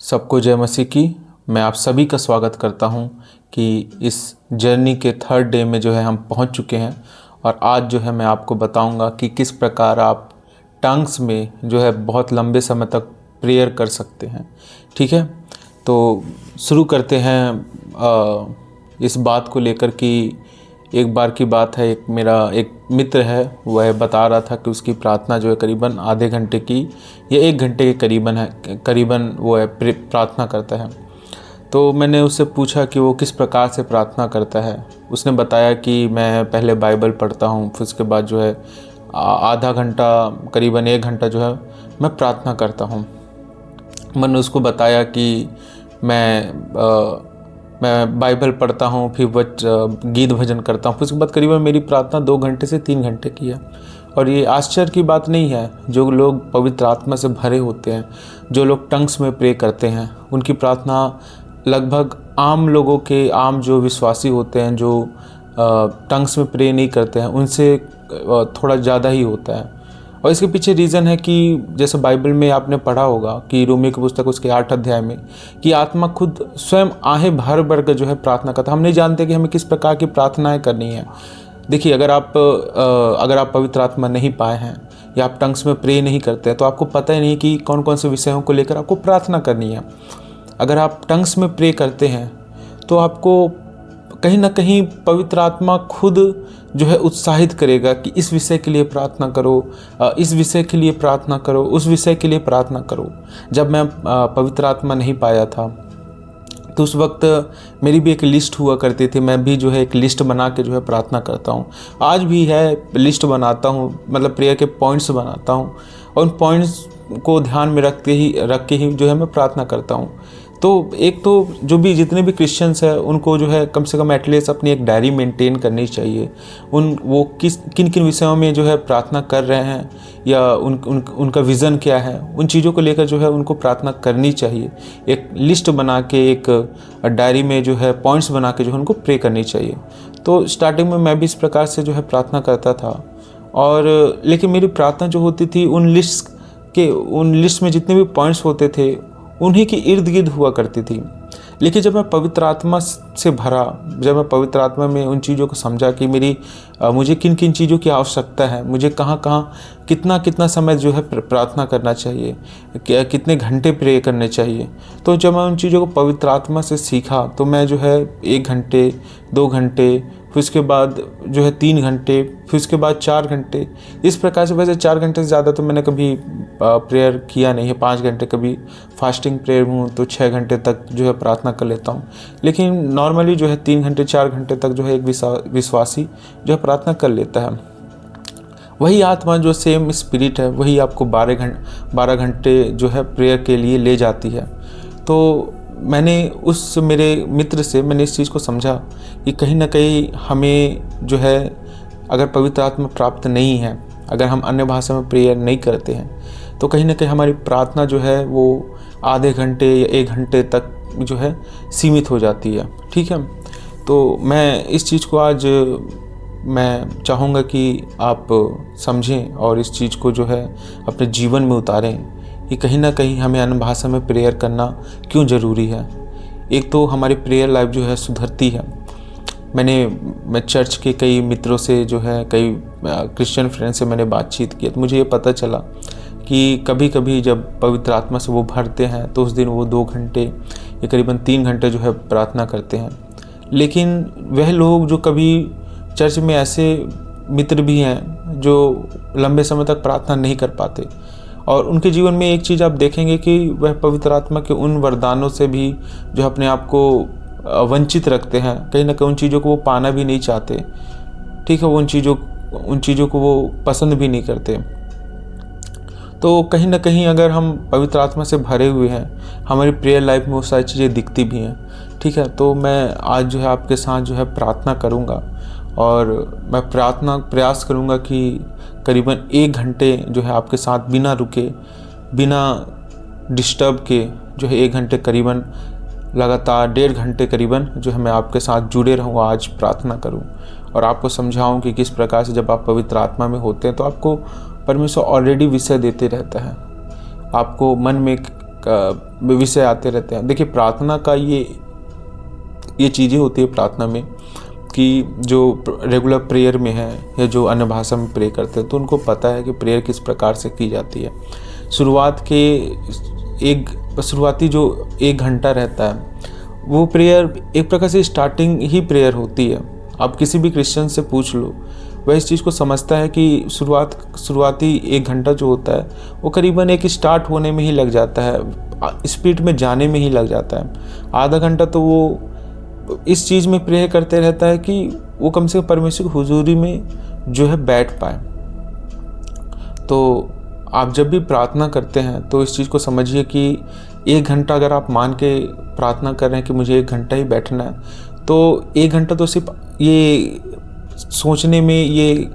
सबको जय मसीह की। मैं आप सभी का स्वागत करता हूं कि इस जर्नी के थर्ड डे में जो है हम पहुंच चुके हैं और आज जो है मैं आपको बताऊंगा कि किस प्रकार आप टंग्स में जो है बहुत लंबे समय तक प्रेयर कर सकते हैं। ठीक है, तो शुरू करते हैं इस बात को लेकर कि एक बार की बात है, मेरा एक मित्र है, वह बता रहा था कि उसकी प्रार्थना जो है करीबन आधे घंटे की या 1 घंटे के करीबन वो है प्रार्थना करता है। तो मैंने उससे पूछा कि वो किस प्रकार से प्रार्थना करता है। उसने बताया कि मैं पहले बाइबल पढ़ता हूँ, फिर उसके बाद जो है आधा घंटा करीबन 1 घंटा जो है मैं प्रार्थना करता हूँ। मैंने उसको बताया कि मैं बाइबल पढ़ता हूँ, फिर गीत भजन करता हूँ, फिर उसके बाद करीबन मेरी प्रार्थना 2 घंटे से 3 घंटे की है। और ये आश्चर्य की बात नहीं है। जो लोग पवित्र आत्मा से भरे होते हैं, जो लोग टंग्स में प्रे करते हैं, उनकी प्रार्थना लगभग आम लोगों के, आम जो विश्वासी होते हैं, जो टंग्स में प्रे नहीं करते हैं, उनसे थोड़ा ज़्यादा ही होता है। और इसके पीछे रीज़न है कि जैसे बाइबल में आपने पढ़ा होगा कि रोमी की पुस्तक उसके 8 अध्याय में कि आत्मा खुद स्वयं आहें भर भर कर जो है प्रार्थना करता। हम नहीं जानते कि हमें किस प्रकार की प्रार्थनाएं करनी है। देखिए, अगर आप पवित्र आत्मा नहीं पाए हैं या आप टंग्स में प्रे नहीं करते हैं तो आपको पता ही नहीं कि कौन कौन से विषयों को लेकर आपको प्रार्थना करनी है। अगर आप टंग्स में प्रे करते हैं तो आपको कहीं ना कहीं पवित्र आत्मा खुद जो है उत्साहित करेगा कि इस विषय के लिए प्रार्थना करो, इस विषय के लिए प्रार्थना करो, उस विषय के लिए प्रार्थना करो। जब मैं पवित्र आत्मा नहीं पाया था तो उस वक्त मेरी भी एक लिस्ट हुआ करती थी। मैं भी जो है एक लिस्ट बना के जो है प्रार्थना करता हूँ। आज भी है, लिस्ट बनाता हूँ, मतलब प्रेयर के पॉइंट्स बनाता हूँ और उन पॉइंट्स को ध्यान में रख के ही जो है मैं प्रार्थना करता हूँ। तो एक तो जो भी जितने भी क्रिश्चियंस हैं उनको जो है कम से कम एटलीस्ट अपनी एक डायरी मेंटेन करनी चाहिए। वो किन किन विषयों में जो है प्रार्थना कर रहे हैं या उनका विज़न क्या है, उन चीज़ों को लेकर जो है उनको प्रार्थना करनी चाहिए। एक लिस्ट बना के, एक डायरी में जो है पॉइंट्स बना के जो है उनको प्रे करनी चाहिए। तो स्टार्टिंग में मैं भी इस प्रकार से जो है प्रार्थना करता था, और लेकिन मेरी प्रार्थना जो होती थी उन लिस्ट में जितने भी पॉइंट्स होते थे उन्हीं के इर्द गिर्द हुआ करती थी। लेकिन जब मैं पवित्र आत्मा से भरा, जब मैं पवित्र आत्मा में उन चीज़ों को समझा कि मुझे किन किन चीज़ों की आवश्यकता है, मुझे कहाँ कहाँ कितना समय जो है प्रार्थना करना चाहिए, कितने घंटे प्रे करने चाहिए, तो जब मैं उन चीज़ों को पवित्र आत्मा से सीखा तो मैं जो है 1 घंटे, 2 घंटे, फिर उसके बाद जो है 3 घंटे, फिर उसके बाद 4 घंटे, इस प्रकार से। वैसे 4 घंटे से ज़्यादा तो मैंने कभी प्रेयर किया नहीं है। 5 घंटे, कभी फास्टिंग प्रेयर हूँ तो 6 घंटे तक जो है प्रार्थना कर लेता हूँ। लेकिन नॉर्मली जो है 3 घंटे 4 घंटे तक जो है एक विश्वासी जो है प्रार्थना कर लेता है। वही आत्मा, जो सेम स्पिरिट है, वही आपको 12 घंटे जो है प्रेयर के लिए ले जाती है। तो मैंने उस मेरे मित्र से मैंने इस चीज़ को समझा कि कहीं ना कहीं हमें जो है, अगर पवित्र आत्मा प्राप्त नहीं है, अगर हम अन्य भाषा में प्रेयर नहीं करते हैं, तो कहीं ना कहीं हमारी प्रार्थना जो है वो आधे घंटे या 1 घंटे तक जो है सीमित हो जाती है। ठीक है, तो मैं इस चीज़ को आज मैं चाहूँगा कि आप समझें और इस चीज़ को जो है अपने जीवन में उतारें कि कहीं ना कहीं हमें अन्य भाषा में प्रेयर करना क्यों ज़रूरी है। एक तो हमारी प्रेयर लाइफ जो है सुधरती है। मैं चर्च के कई मित्रों से जो है, कई क्रिश्चियन फ्रेंड से मैंने बातचीत की तो मुझे ये पता चला कि कभी कभी जब पवित्र आत्मा से वो भरते हैं तो उस दिन वो 2 घंटे या करीबन 3 घंटे जो है प्रार्थना करते हैं। लेकिन वह लोग जो कभी चर्च में, ऐसे मित्र भी हैं जो लंबे समय तक प्रार्थना नहीं कर पाते, और उनके जीवन में एक चीज़ आप देखेंगे कि वह पवित्र आत्मा के उन वरदानों से भी जो अपने आप को वंचित रखते हैं। कहीं ना कहीं उन चीज़ों को वो पाना भी नहीं चाहते। ठीक है, वो उन चीज़ों को वो पसंद भी नहीं करते। तो कहीं ना कहीं अगर हम पवित्र आत्मा से भरे हुए हैं, हमारी प्रेयर लाइफ में वो सारी चीज़ें दिखती भी हैं। ठीक है, तो मैं आज जो है आपके साथ जो है प्रार्थना करूँगा, और मैं प्रयास करूँगा कि करीबन 1 घंटे जो है आपके साथ बिना रुके, बिना डिस्टर्ब के जो है 1 घंटे करीबन लगातार 1.5 घंटे करीबन जो है मैं आपके साथ जुड़े रहूँ, आज प्रार्थना करूँ और आपको समझाऊँ कि किस प्रकार से जब आप पवित्र आत्मा में होते हैं तो आपको परमेश्वर ऑलरेडी विषय देते रहता है। आपको मन में विषय आते रहते हैं। देखिए प्रार्थना का ये चीज़ें होती है प्रार्थना में कि जो रेगुलर प्रेयर में है या जो अन्य भाषा में प्रे करते हैं तो उनको पता है कि प्रेयर किस प्रकार से की जाती है। शुरुआती जो 1 घंटा रहता है वो प्रेयर एक प्रकार से स्टार्टिंग ही प्रेयर होती है। आप किसी भी क्रिश्चियन से पूछ लो, वह इस चीज़ को समझता है कि शुरुआती 1 घंटा जो होता है वो करीबन एक स्टार्ट होने में ही लग जाता है, स्पिरिट में जाने में ही लग जाता है। आधा घंटा तो वो इस चीज़ में प्रेयर करते रहता है कि वो कम से कम परमेश्वर की हुजूरी में जो है बैठ पाए। तो आप जब भी प्रार्थना करते हैं तो इस चीज़ को समझिए कि 1 घंटा अगर आप मान के प्रार्थना कर रहे हैं कि मुझे 1 घंटा ही बैठना है, तो 1 घंटा तो सिर्फ ये सोचने में, ये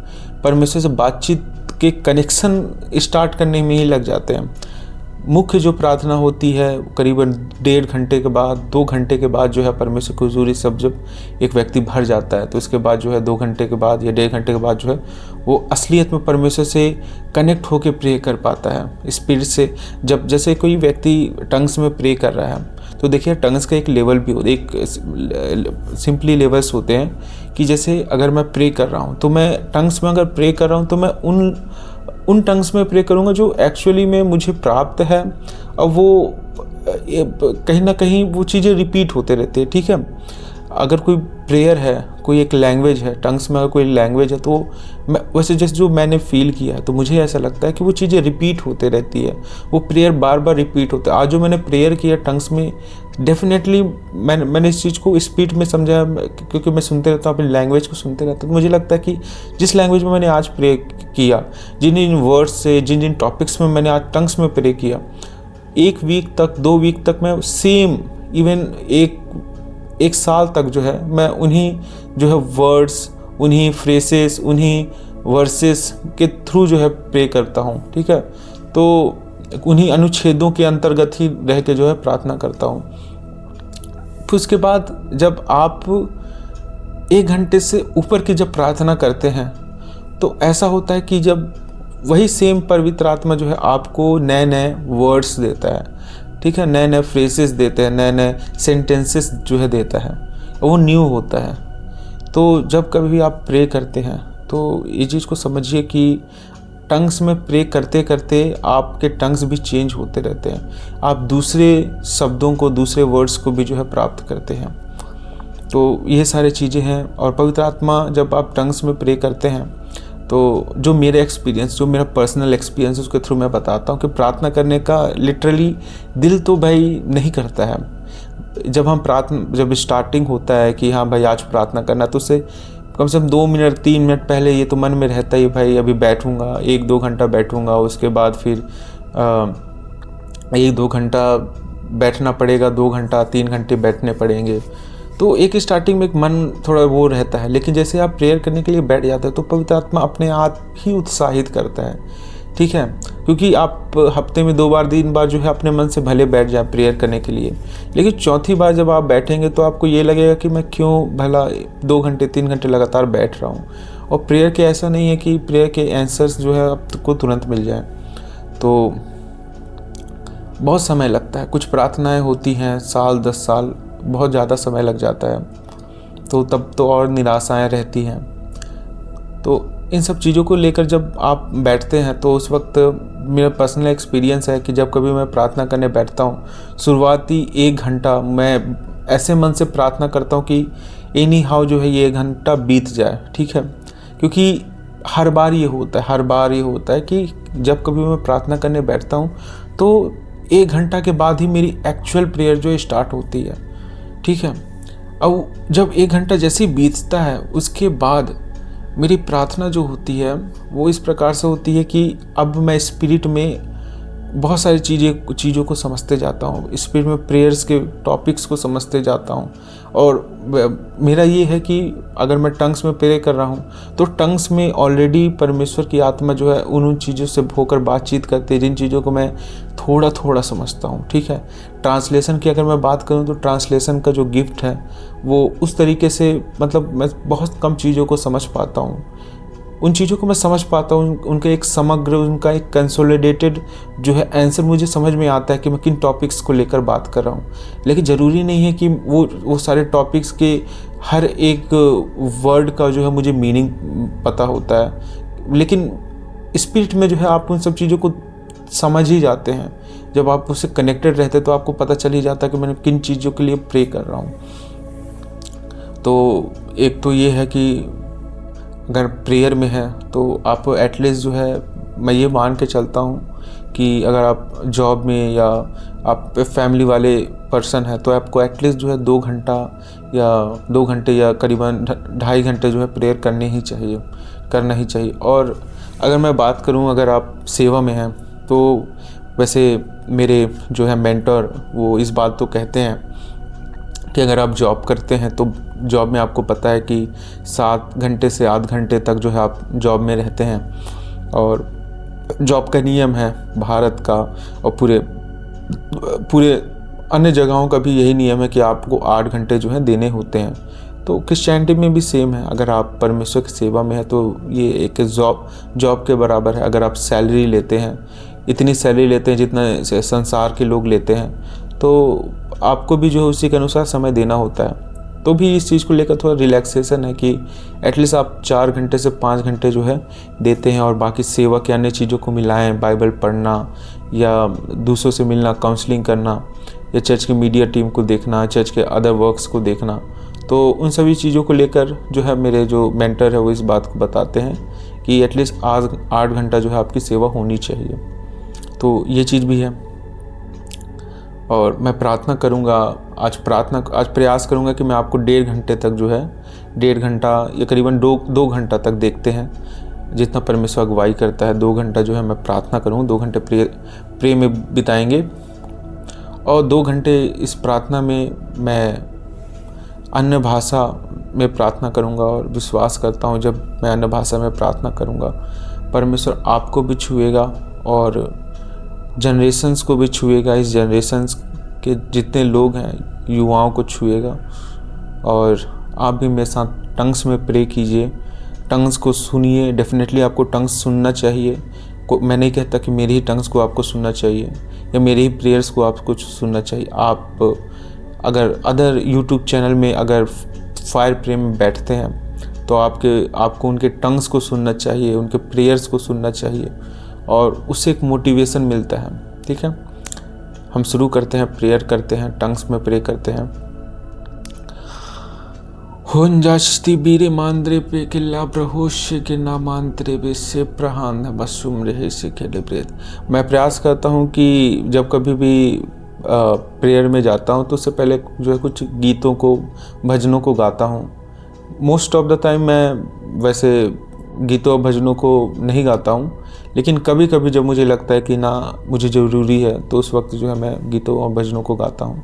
परमेश्वर से बातचीत के कनेक्शन स्टार्ट करने में ही लग जाते हैं। मुख्य जो प्रार्थना होती है करीबन 1.5 घंटे के बाद, 2 घंटे के बाद जो है परमेश्वर की हुजूरी सब जब एक व्यक्ति भर जाता है तो इसके बाद जो है 2 घंटे के बाद या 1.5 घंटे के बाद जो है वो असलियत में परमेश्वर से कनेक्ट होकर प्रे कर पाता है स्पिरिट से। जब जैसे कोई व्यक्ति टंग्स में प्रे कर रहा है तो देखिए टंग्स का एक लेवल भी होता है, एक सिंपली लेवल्स होते हैं कि जैसे अगर मैं प्रे कर रहा हूँ तो मैं टंग्स में अगर प्रे कर रहा हूँ तो मैं उन टंग्स में प्रे करूँगा जो एक्चुअली में मुझे प्राप्त है। अब वो कहीं ना कहीं वो चीज़ें रिपीट होते रहते हैं, ठीक है। अगर कोई प्रेयर है, कोई एक लैंग्वेज है, टंग्स में अगर कोई लैंग्वेज है तो मैं वैसे जैसे जो मैंने फील किया है तो मुझे ऐसा लगता है कि वो चीज़ें रिपीट होते रहती है, वो प्रेयर बार बार रिपीट होता है। आज जो मैंने प्रेयर किया टंग्स में, डेफिनेटली मैंने इस चीज़ को स्पीड में समझा क्योंकि मैं सुनते रहता हूँ, अपनी लैंग्वेज को सुनते रहता हूँ। तो मुझे लगता है कि जिस लैंग्वेज में मैंने आज प्रे किया, जिन वर्ड्स से, जिन टॉपिक्स में मैंने आज टंग्स में प्रे किया, 1 वीक तक, 2 वीक तक मैं सेम, इवन एक साल तक जो है मैं उन्हीं जो है वर्ड्स, उन्हीं फ्रेसेस, उन्हीं वर्सेस के थ्रू जो है प्रे करता हूँ, ठीक है। तो उन्हीं अनुच्छेदों के अंतर्गत ही रह के जो है प्रार्थना करता हूँ। फिर उसके बाद जब आप 1 घंटे से ऊपर की जब प्रार्थना करते हैं तो ऐसा होता है कि जब वही सेम पवित्र आत्मा जो है आपको नए नए वर्ड्स देता है, ठीक है, नए नए फ्रेजेस देते हैं, नए नए सेंटेंसेस जो है देता है, वो न्यू होता है। तो जब कभी भी आप प्रे करते हैं तो ये चीज़ को समझिए कि टंग्स में प्रे करते करते आपके टंग्स भी चेंज होते रहते हैं, आप दूसरे शब्दों को, दूसरे वर्ड्स को भी जो है प्राप्त करते हैं। तो ये सारी चीज़ें हैं। और पवित्र आत्मा जब आप टंग्स में प्रे करते हैं तो जो मेरा एक्सपीरियंस, जो मेरा पर्सनल एक्सपीरियंस उसके थ्रू मैं बताता हूँ कि प्रार्थना करने का लिटरली दिल तो भाई नहीं करता है। जब स्टार्टिंग होता है कि हाँ भाई आज प्रार्थना करना, तो उससे कम से कम 2 मिनट 3 मिनट पहले ये तो मन में रहता ही भाई अभी बैठूँगा, 1-2 घंटा बैठूँगा, उसके बाद फिर 1-2 घंटा बैठना पड़ेगा, 2 घंटा 3 घंटे बैठने पड़ेंगे। तो एक स्टार्टिंग में एक मन थोड़ा वो रहता है, लेकिन जैसे आप प्रेयर करने के लिए बैठ जाते हैं तो पवित्र आत्मा अपने आप ही उत्साहित करता है, ठीक है। क्योंकि आप हफ्ते में 2 बार 3 बार जो है अपने मन से भले बैठ जाए प्रेयर करने के लिए, लेकिन चौथी बार जब आप बैठेंगे तो आपको ये लगेगा कि मैं क्यों भला 2 घंटे 3 घंटे लगातार बैठ रहा हूँ। और प्रेयर के ऐसा नहीं है कि प्रेयर के आंसर्स जो है आपको तुरंत मिल जाए, तो बहुत समय लगता है। कुछ प्रार्थनाएँ होती हैं साल 10 साल, बहुत ज़्यादा समय लग जाता है, तो तब तो और निराशाएं रहती हैं। तो इन सब चीज़ों को लेकर जब आप बैठते हैं तो उस वक्त मेरा पर्सनल एक्सपीरियंस है कि जब कभी मैं प्रार्थना करने बैठता हूँ, शुरुआती 1 घंटा मैं ऐसे मन से प्रार्थना करता हूँ कि एनी हाउ जो है ये 1 घंटा बीत जाए, ठीक है। क्योंकि हर बार ये होता है कि जब कभी मैं प्रार्थना करने बैठता हूँ तो 1 घंटा के बाद ही मेरी एक्चुअल प्रेयर जो स्टार्ट होती है, ठीक है। अब जब 1 घंटा जैसे ही बीतता है उसके बाद मेरी प्रार्थना जो होती है वो इस प्रकार से होती है कि अब मैं स्पिरिट में बहुत सारी चीज़ों को समझते जाता हूँ, स्पिरिट में प्रेयर्स के टॉपिक्स को समझते जाता हूँ। और मेरा ये है कि अगर मैं टंग्स में प्रे कर रहा हूँ तो टंग्स में ऑलरेडी परमेश्वर की आत्मा जो है उन चीज़ों से होकर बातचीत करती है जिन चीज़ों को मैं थोड़ा थोड़ा समझता हूँ, ठीक है। ट्रांसलेशन की अगर मैं बात करूँ तो ट्रांसलेशन का जो गिफ्ट है वो उस तरीके से, मतलब मैं बहुत कम चीज़ों को समझ पाता हूँ। उन चीज़ों को मैं समझ पाता हूँ, उनका एक समग्र, उनका एक कंसोलिडेटेड जो है आंसर मुझे समझ में आता है कि मैं किन टॉपिक्स को लेकर बात कर रहा हूँ। लेकिन ज़रूरी नहीं है कि वो सारे टॉपिक्स के हर एक वर्ड का जो है मुझे मीनिंग पता होता है, लेकिन स्पिरिट में जो है आप उन सब चीज़ों को समझ ही जाते हैं। जब आप उससे कनेक्टेड रहते हैं तो आपको पता चल ही जाता है कि मैं किन चीज़ों के लिए प्रे कर रहा हूँ। तो एक तो ये है कि अगर प्रेयर में है तो आप एटलीस्ट जो है, मैं ये मान के चलता हूँ कि अगर आप जॉब में या आप फैमिली वाले पर्सन हैं तो आपको एटलीस्ट जो है 2 घंटा या 2 घंटे या करीबन 2.5 घंटे जो है प्रेयर करना ही चाहिए। और अगर मैं बात करूँ, अगर आप सेवा में हैं तो वैसे मेरे जो है मेंटर वो इस बात तो कहते हैं कि अगर आप जॉब करते हैं तो जॉब में आपको पता है कि 7 घंटे से 8 घंटे तक जो है आप जॉब में रहते हैं, और जॉब का नियम है भारत का और पूरे अन्य जगहों का भी यही नियम है कि आपको 8 घंटे जो है देने होते हैं। तो क्रिश्चियनिटी में भी सेम है, अगर आप परमेश्वर की सेवा में है तो ये एक जॉब के बराबर है। अगर आप सैलरी लेते हैं, इतनी सैलरी लेते हैं जितना संसार के लोग लेते हैं, तो आपको भी जो है उसी के अनुसार समय देना होता है। तो भी इस चीज़ को लेकर थोड़ा रिलैक्सेशन है कि एटलीस्ट आप 4 घंटे से 5 घंटे जो है देते हैं, और बाकी सेवा के अन्य चीज़ों को मिलाएं, बाइबल पढ़ना या दूसरों से मिलना, काउंसलिंग करना, या चर्च की मीडिया टीम को देखना, चर्च के अदर वर्क्स को देखना। तो उन सभी चीज़ों को लेकर जो है मेरे जो मेंटर है वो इस बात को बताते हैं कि एटलीस्ट 8 घंटा जो है आपकी सेवा होनी चाहिए। तो ये चीज़ भी है। और मैं प्रार्थना करूँगा, आज प्रयास करूँगा कि मैं आपको 1.5 घंटे तक जो है 1.5 घंटा या करीबन 2 घंटा तक देखते हैं, जितना परमेश्वर अगुवाई करता है। 2 घंटा जो है मैं प्रार्थना करूँगा, 2 घंटे प्रे में बिताएंगे, और 2 घंटे इस प्रार्थना में मैं अन्य भाषा में प्रार्थना करूँगा। और विश्वास करता हूँ जब मैं अन्य भाषा में प्रार्थना करूँगा परमेश्वर आपको भी छुएगा और जनरेशन्स को भी छुएगा, इस जनरेशन्स के जितने लोग हैं युवाओं को छुएगा। और आप भी मेरे साथ टंग्स में प्रे कीजिए, टंग्स को सुनिए। डेफिनेटली आपको टंग्स सुनना चाहिए। मैं नहीं कहता कि मेरी ही टंग्स को आपको सुनना चाहिए या मेरी ही प्रेयर्स को आपको सुनना चाहिए। आप अगर अदर यूट्यूब चैनल में अगर फायर प्रे में बैठते हैं तो आपको उनके टंग्स को सुनना चाहिए, उनके प्रेयर्स को सुनना चाहिए, और उससे एक मोटिवेशन मिलता है। ठीक है, हम शुरू करते हैं, प्रेयर करते हैं, टंग्स में प्रे करते हैं। होंजास्ति बीरे मांद्रे पे किल्ला प्रहोष्य के नामांतरे वे से प्रहान बसुम रहे से खेले प्रेत। मैं प्रयास करता हूँ कि जब कभी भी प्रेयर में जाता हूँ तो उससे पहले जो है कुछ गीतों को, भजनों को गाता हूँ। मोस्ट ऑफ द टाइम मैं वैसे गीतों और भजनों को नहीं गाता हूँ, लेकिन कभी कभी जब मुझे लगता है कि ना मुझे ज़रूरी है तो उस वक्त जो है मैं गीतों और भजनों को गाता हूँ।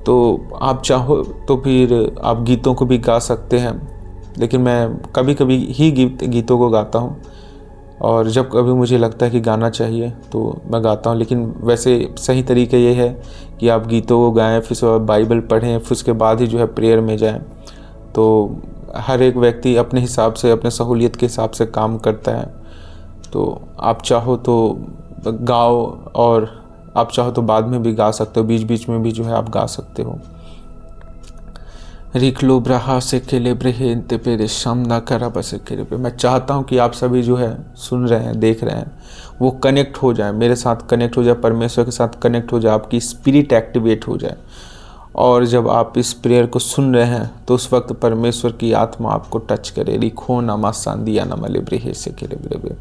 तो आप चाहो तो फिर आप गीतों को भी गा सकते हैं, लेकिन मैं कभी कभी ही गीतों को गाता हूँ, और जब कभी मुझे लगता है कि गाना चाहिए तो मैं गाता हूँ। लेकिन वैसे सही तरीका ये है कि आप गीतों को गाएं, फिर उसके बाद बाइबल पढ़ें, फिर उसके बाद ही जो है प्रेयर में जाएं। तो हर एक व्यक्ति अपने हिसाब से, अपने सहूलियत के हिसाब से काम करता है। तो आप चाहो तो गाओ, और आप चाहो तो बाद में भी गा सकते हो, बीच बीच में भी जो है आप गा सकते हो। रिखलो ब्रहा से खेले ब्रहेंते पेरे सामना करा बसे खेले पे। मैं चाहता हूँ कि आप सभी जो है सुन रहे हैं, देख रहे हैं, वो कनेक्ट हो जाए, मेरे साथ कनेक्ट हो जाए, परमेश्वर के साथ कनेक्ट हो जाए, आपकी स्पिरिट एक्टिवेट हो जाए। और जब आप इस प्रेयर को सुन रहे हैं तो उस वक्त परमेश्वर की आत्मा आपको टच करे। लिखो नमा सांदिया नमले ब्रेहे से खेले ब्रेबे।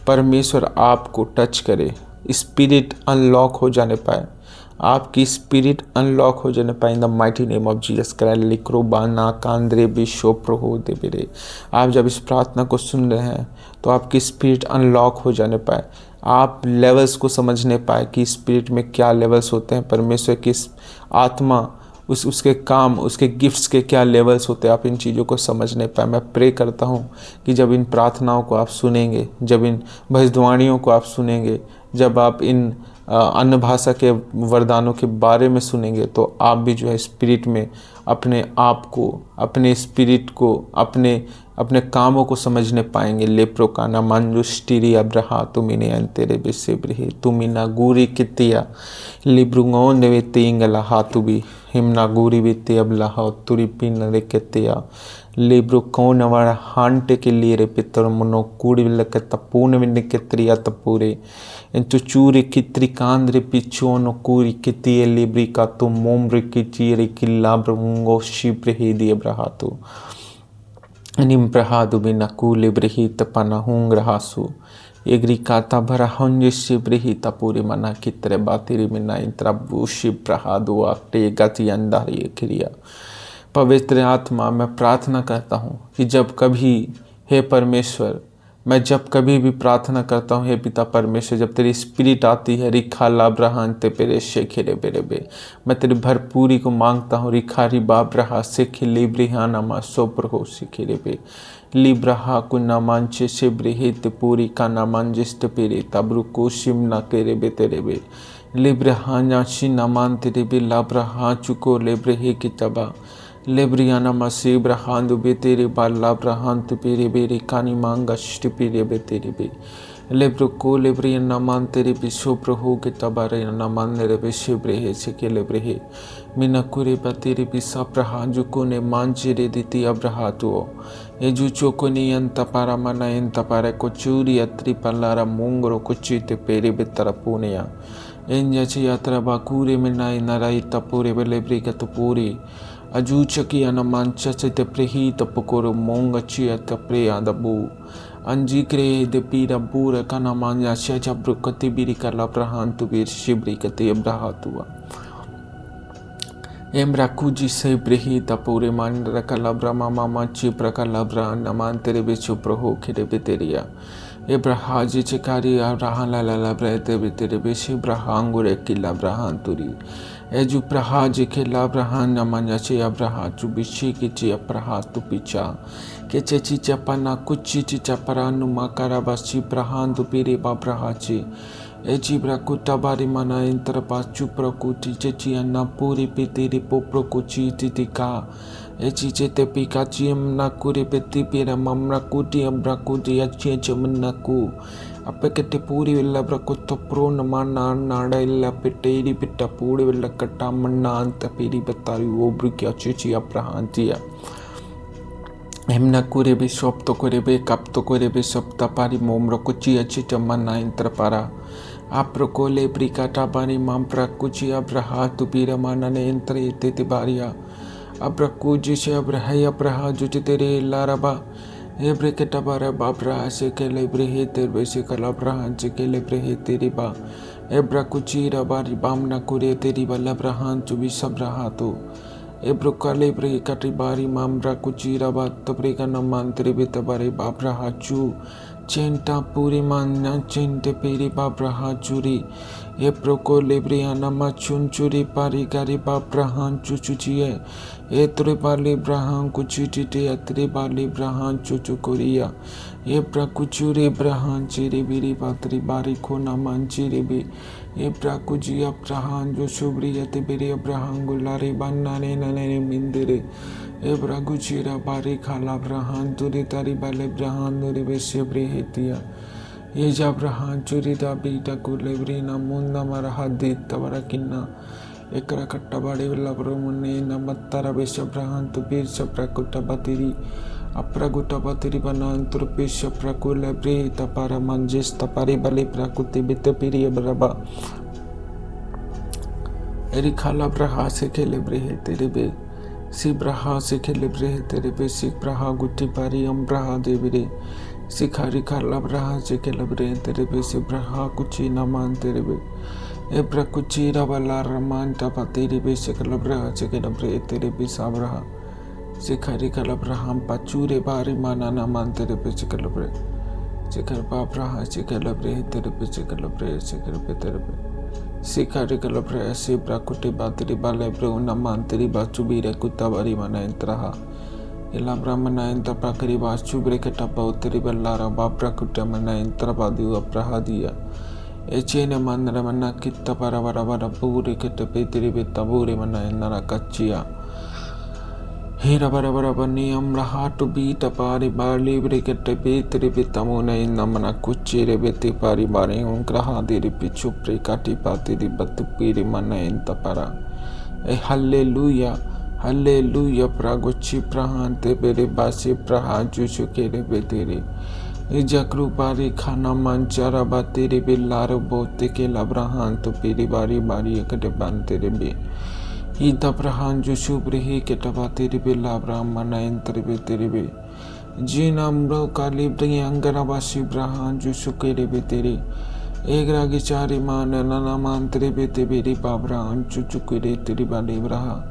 परमेश्वर आपको टच करे, स्पिरिट अनलॉक हो जाने पाए, आपकी स्पिरिट अनलॉक हो जाने पाए in the mighty name of Jesus Christ. लिक्रो बाना कांद्रे बिशोप्रो हो दे बेरे। आप जब इस प्रार्थना को सुन रहे हैं तो आपकी स्पिरिट अनलॉक हो जाने पाए, आप लेवल्स को समझने पाए कि स्पिरिट में क्या लेवल्स होते हैं, परमेश्वर की आत्मा, उसके काम, उसके गिफ्ट्स के क्या लेवल्स होते हैं, आप इन चीज़ों को समझने पाए। मैं प्रे करता हूँ कि जब इन प्रार्थनाओं को आप सुनेंगे, जब इन भविष्यवाणियों को आप सुनेंगे, जब आप इन अन्य भाषा के वरदानों के बारे में सुनेंगे तो आप भी जो है स्पिरिट में अपने आप को, अपने स्पिरिट को, अपने कामों को समझने पाएंगे। लेप्रो का ना मंजुष्टिरी अब्रहा तुमिने अंतेरे बेसे ब्रहे तुमिना गूरी कितिया लिब्रुंगों ने तेंगला हातुबी हिमना गूरी वित्ते अबलाहा तुरी पिन रे कितिया लिब्रु कौन वाला हांटे के लिए रे पितर मनो कूड़ी लक तपून में निकत्रिया तपूरे इंतु चूरी कित्री कांद्रे पिछो नो कूरी कितिये लिब्री का तुम मोम्रे की चीरे किल्ला ब्रंगो शिप्रे ही दिए ब्रहातु निम प्रहादु बिना कूले ब्रहित पना हुंग रहासु एग्री काता भरा हंज शिब्रही तपूरे मना कितरे बातिरी मिना इंत्रा बुशी प्रहादु आक्टे गति अंधारी क्रिया। पवित्र आत्मा, मैं प्रार्थना करता हूँ कि जब कभी, हे परमेश्वर, मैं जब कभी भी प्रार्थना करता हूँ, हे पिता परमेश्वर, जब तेरी स्पिरिट आती है, रिखा लाब्रहान ते पेरे शेखेरे बेरे बे, मैं तेरी भरपूरी को मांगता हूँ। रिखा रिबाब्रहा सेखे लिब्रिहा नमा सोब्रहो सिखेरे बे लिब्रहा कुना मांचे शिब्रिहे ते पूरी का नामांजिस्ट पेरे तब्रु को शिमना केरे बे तेरे बे लिब्रहा नाशी नामान तेरे बे लाब्रहा चुको लेब्रहे किताबा लेब्रियाना मसी ब्रहान दुबे तेरे बाला ब्रहान तेरे बेरे कानी मांगा स्टिपिरे बे तेरे बे लेब्रो को लेब्रियाना मान तेरे बे शोब्रहो के तबारे नामान तेरे बे शिब्रहे सेके लेब्रहे मिनकुरे बे तेरे बे सब्रहा जुको ने मांचिरे दिति अब्रहा तो ये जुचो को नियंत पारा मना यंत पारा को चूरी अत्री पल्लारा मुंगरो कुची ते पेरे बे तरपुनिया इन जची यात्रा बाकूरे में नाई नराई तपूरे बे लेब्री का तपूरी अजूचकी अनमांचा से तप्रेही तपकोरो मोंग चिया तप्रे आदबू अंजीक्रे दे पीरा बूर कनामांजा शजब्रु कति बिरी कला प्रहान तुबीर शिब्री कति अब्रहातुआ एम्रा कुजी से ब्रही तपूरे मान रकला ब्रह्मा मामा ची प्रकला ब्रह नमान तेरे बेचु प्रहो खिरे बेतेरिया एब्रहा जी चिकारी अब्रहा ला ब्रहते बेतेरे बेशी ब्रहांगुरे किला ब्रहान तुरी एजु प्रहा जिखे लाब्रहा नमन चे अब्रहा चुबिशी किची अप्रहा तुपिचा के चेची चपना कुची चिचपरा नुमा कराबसी ब्रहान तुपिरे बाब्रहा चे एची ब्रकुटा बारी मना इंतर पाचु प्रकुटी चेची अन्ना पूरी पितिरी पोप्रकुची तितिका एची चेते पिका चियम नाकुरी पेति पिरा ममरा कुटी अब्रकुटी अच्छे चमन्नाकू अप्पकटे पूरी विल्ला ब्रकुत्तो प्रो नमाना नाड़ा इल्ला पिटेरी पिट्टा पूरी विल्ला कट्टा मन्ना अंत पीरी बतारी वो ब्रुक्या चिची अप्रहांतिया हेमना कुरे बे शोप तो कुरे बे कप तो कुरे बे सप्ता पारी मोमरो कुची अच्छी चमन्ना इंतर पारा आप्रो कोले ब्रिकाटा बारी माम्प्रा कुची अब्रहा तुपीरा माना ने इंतर इते बारिया अब्रकुजी से अब्रहा अब्रहा जुटे तेरे लारबा एब्रे के टबारा बाबरा से के लेब्रे हे तेरे बेसे कला ब्रहान से के लेब्रे हे तेरी बा एब्रा कुची रबारी बामना कुरे तेरी बल्ला ब्रहान चुबी सब रहा तो एब्रो का लेब्रे कटी बारी मामरा कुची रबा तबरे का नमान तेरे बे तबारे बाबरा हाचू चेंटा पूरी मान्ना चेंटे पेरी बाबरा हाचूरी एब्रो को लेब्रे अनमा चुन चुरी पारी गारी बाबरा हान चुचुचिए एत्रे बाली ब्रहान कुची टिटे अत्रे बाली ब्रहान चुचु कोरिया एब्रा कुचुरे ब्रहान चिरे बिरी बातरी बारी को नमान चिरे बे एब्रा कुजी अब्रहान जो शुभ्री यते बिरी अब्रहान गुलारी बन्ना ने नने मिंदिरे एब्रा गुचीरा बारी खाला ब्रहान तुरी तारी बाले ब्रहान दुरी बेसे ब्रेहेतिया ये जा ब्रहान चुरी दा बीटा कुलेब्री ना मुंदा मरा हदी तवरा किन्ना एकरा कट्टा बाड़ी विल्ला ब्रह्मने न मत्तारा बेस ब्रहान तु बीर सप्रा कुट्टा बतिरी अप्रा गुट्टा बतिरी बनान तुरपे सप्रा कुलेब्री तपारा मंजिस तपारी बली प्राकुति बित पीरी ब्रबा एरी खाला ब्रहा से खेले ब्रेहे तेरे बे सी ब्रहा से खेले ब्रेहे तेरे बे सिख ब्रहा गुट्टी पारी अम ब्रहा देविरे सिखारी खाला ब्रहा से खेले ब्रेहे तेरे बे से ब्रहा कुची न मान तेरे बे एब्रा कुची रबला रमान टपा तेरे बे से खेले ब्रहा से खेले ब्रेहे तेरे बे साब्रहा सिखारी खाला ब्रहा पचूरे बारी माना न मान तेरे बे से खेले ब्रेहे सिखर बाब्रहा से खेले ब्रेहे तेरे बे से खेले ब्रेहे से खेले बे तेरे बे सिखारी कलब्रे ऐसे ब्राकुटे बातरी बाले ब्रो नमान तेरी बाचु बीरे कुत्ता बारी मना इंतरहा इला ब्राह्मणा इंतर प्राकरी बाचु ब्रे के टप्पा उत्तरी बल्लारा बाब्रा कुट्टा मना इंतर बादियो अप्रहा दिया Echene mandara mana kitta para puri kete petiri betta puri mana nara kachia. Hera bara bani amra hatu bita pari barli brikete petiri betta mona inna mana kuchire beti pari bari unkraha diri pichu prikati patiri batu piri mana inta para. Hallelujah, hallelujah, pragochi prahante pere basi prahaju chukere betiri. Ijakru khana manchara batiri billar bote ke labrahan to piri bari ekate bantere be. Ida prahan jo shubrehi ke tabatiri bilabra mana entere betiri be. Jinamro kalibri angara basi brahan jo shukere betiri. Egra gichari mana nana mantre bete beri babra anchu chukere tiri bali braha.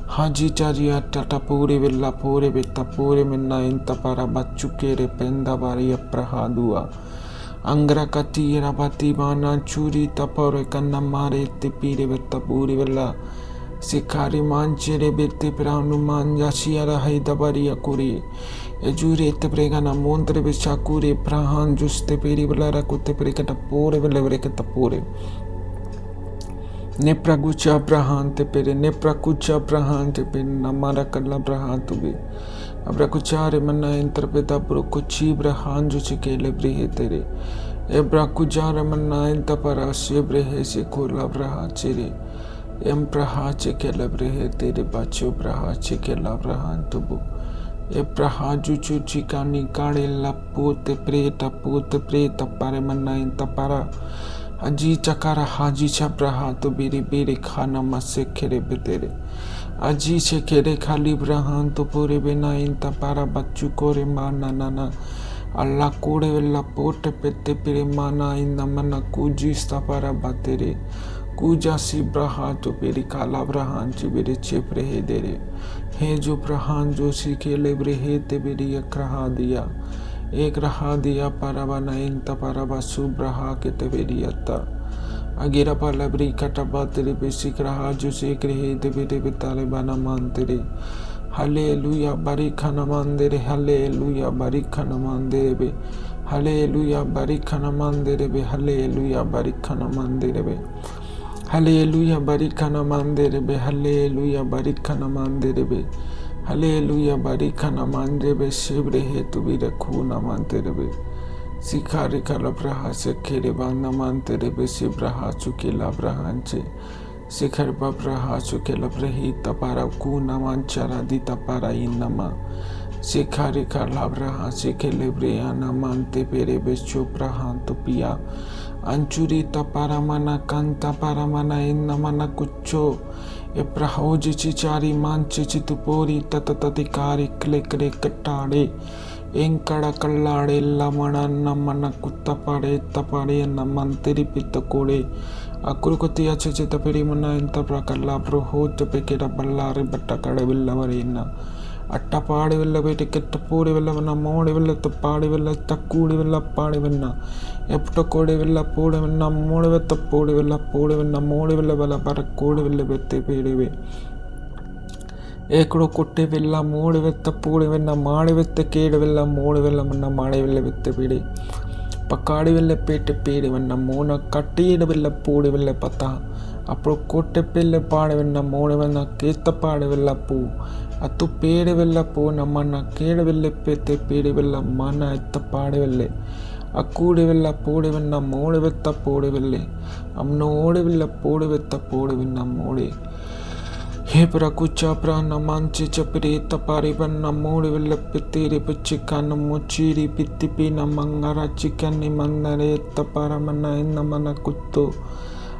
Haji charia tata pure villa pure vetta pure minna inta para bachukere penda varia prahadua. Angra katira bati bana churi tapore kanna mare tipire vetta pure villa. Sikari manchere bette pranu manja siara haida varia kuri. Ejure te pregana montre bechakure prahan juste peri villa rakute prekata pure villa vrekata pure. Ne pragucha prahante pere ne prakucha prahante pere namara kalla prahantu be abrakuchare manna interpreta brokuchi brahanju chikele brihe tere ebrakujara manna inta para se brihe se kola braha chire em praha chikele brihe tere bacho braha chikela brahantu bu e prahaju chuchikani kale lapute preta pare manna inta para Aji chakara haji chapraha to biri biri khana masse khere betere. Aji se khere khali brahan to pure bina inta para bacchu kore mana nana. Allah kore vella pote pette pire mana inna mana kuji sta para batere. Kuja si braha to biri kala brahan chi biri chepre he dere. He jo brahan jo si kele brehe te biri akraha diya. एक रहा दिया पाराबा इंता पाराबा सुब्रहा के तेवेरियता अगिरा पालबरी कटबा तेरे basic रहा जो सेक रहे देवे देवे तालिबाना मान तेरे हालेलुया बारिक खाना मान दे रे हालेलुया बारिक खाना मान दे रे हालेलुया बारिक खाना मान दे रे हालेलुया बारिक खाना मान दे रे हालेलुया बारिक खाना मान दे रे हालेलुया बारिक खाना मान दे रे Hallelujah barikana mandrebe shibre hetu biraku namanterebe Sikari kalabraha sekere banda manterebe sibraha chukela brahanche Sikhar babraha chukela brahita para ku namanchara dita para innama Sikhari kalabraha sikele brehana mante perebe choprahan tupiya Anchurita paramana kanta paramana innamana kucho E prahoji chichari manche chitupori tatatatikari klekre kattade Enkada kallade lamana namana kuttapade tapade namanteri pittakode Akurukoti achechita perimana enta prakalla prohote pekeda ballare battakade villavarina Attapade villa bete kettapore villavana mode villa tappade villa takkudi villa pade vinna Eptokode villa pode vinna mode vetta pode villa pode vinna mode villa villa parakode villa vette pedeve Ekro kotte villa mode vetta pode vinna made vette kede villa mode villa manna made villa vette pede Pakade villa pete pede vinna mona kattide villa pode villa pata Apro kotte pelle pade vinna mode vinna ketta pade villa pu Atu pede villa po namana kede villa pete pede villa mana etta pade villa Akkude villa pode vinna mode vetta pode villa Amnode villa pode vetta pode vinna mode He prakucha prana manche chapre tapari vanna mode villa petere pichikana mochiri pittipina mangara chikani mandare taparamanna innamana kuttu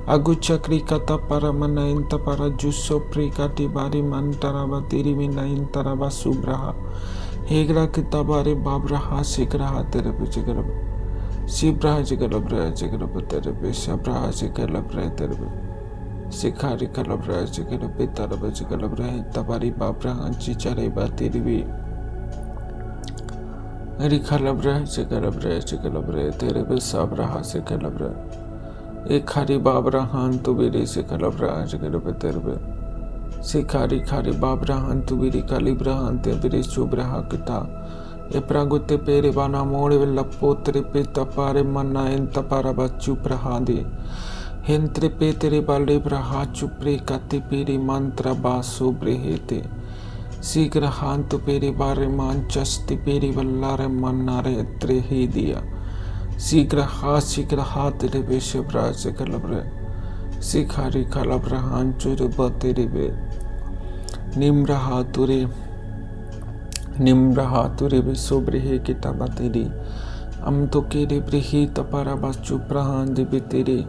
Aguchakri kata paramana inta para jusso prikati bari mantaraba tirivina intaraba subraha Hegra kitabare babraha sigraha terapi chigrab Sibraha chigrabra chigrab terapi sabraha chigrabra terapi Sikhari kalabra chigrabi taraba chigrabra tabari babraha chichareba tirivi Rikalabra chigrabra terapi sabraha chigrabra Ekhari babrahan tu biri se kalabra jagarabe terbe Sikhari khari babrahan tu biri kalibrahan te biri chubraha kita e pragote pere bana more vella potre peta pare manna enta para bachu prahade hentre petere bale brahachu pre kati pere mantra baso brehete sigrahantu pere bare manchasti pere vallare mannare trehe dia sigrahat rebe shabrase kalabre sikhari kalabrahanchu rebe rebe nimrahature visobrehe kitabatiri amtokere brehi tapara bachu prahan debetere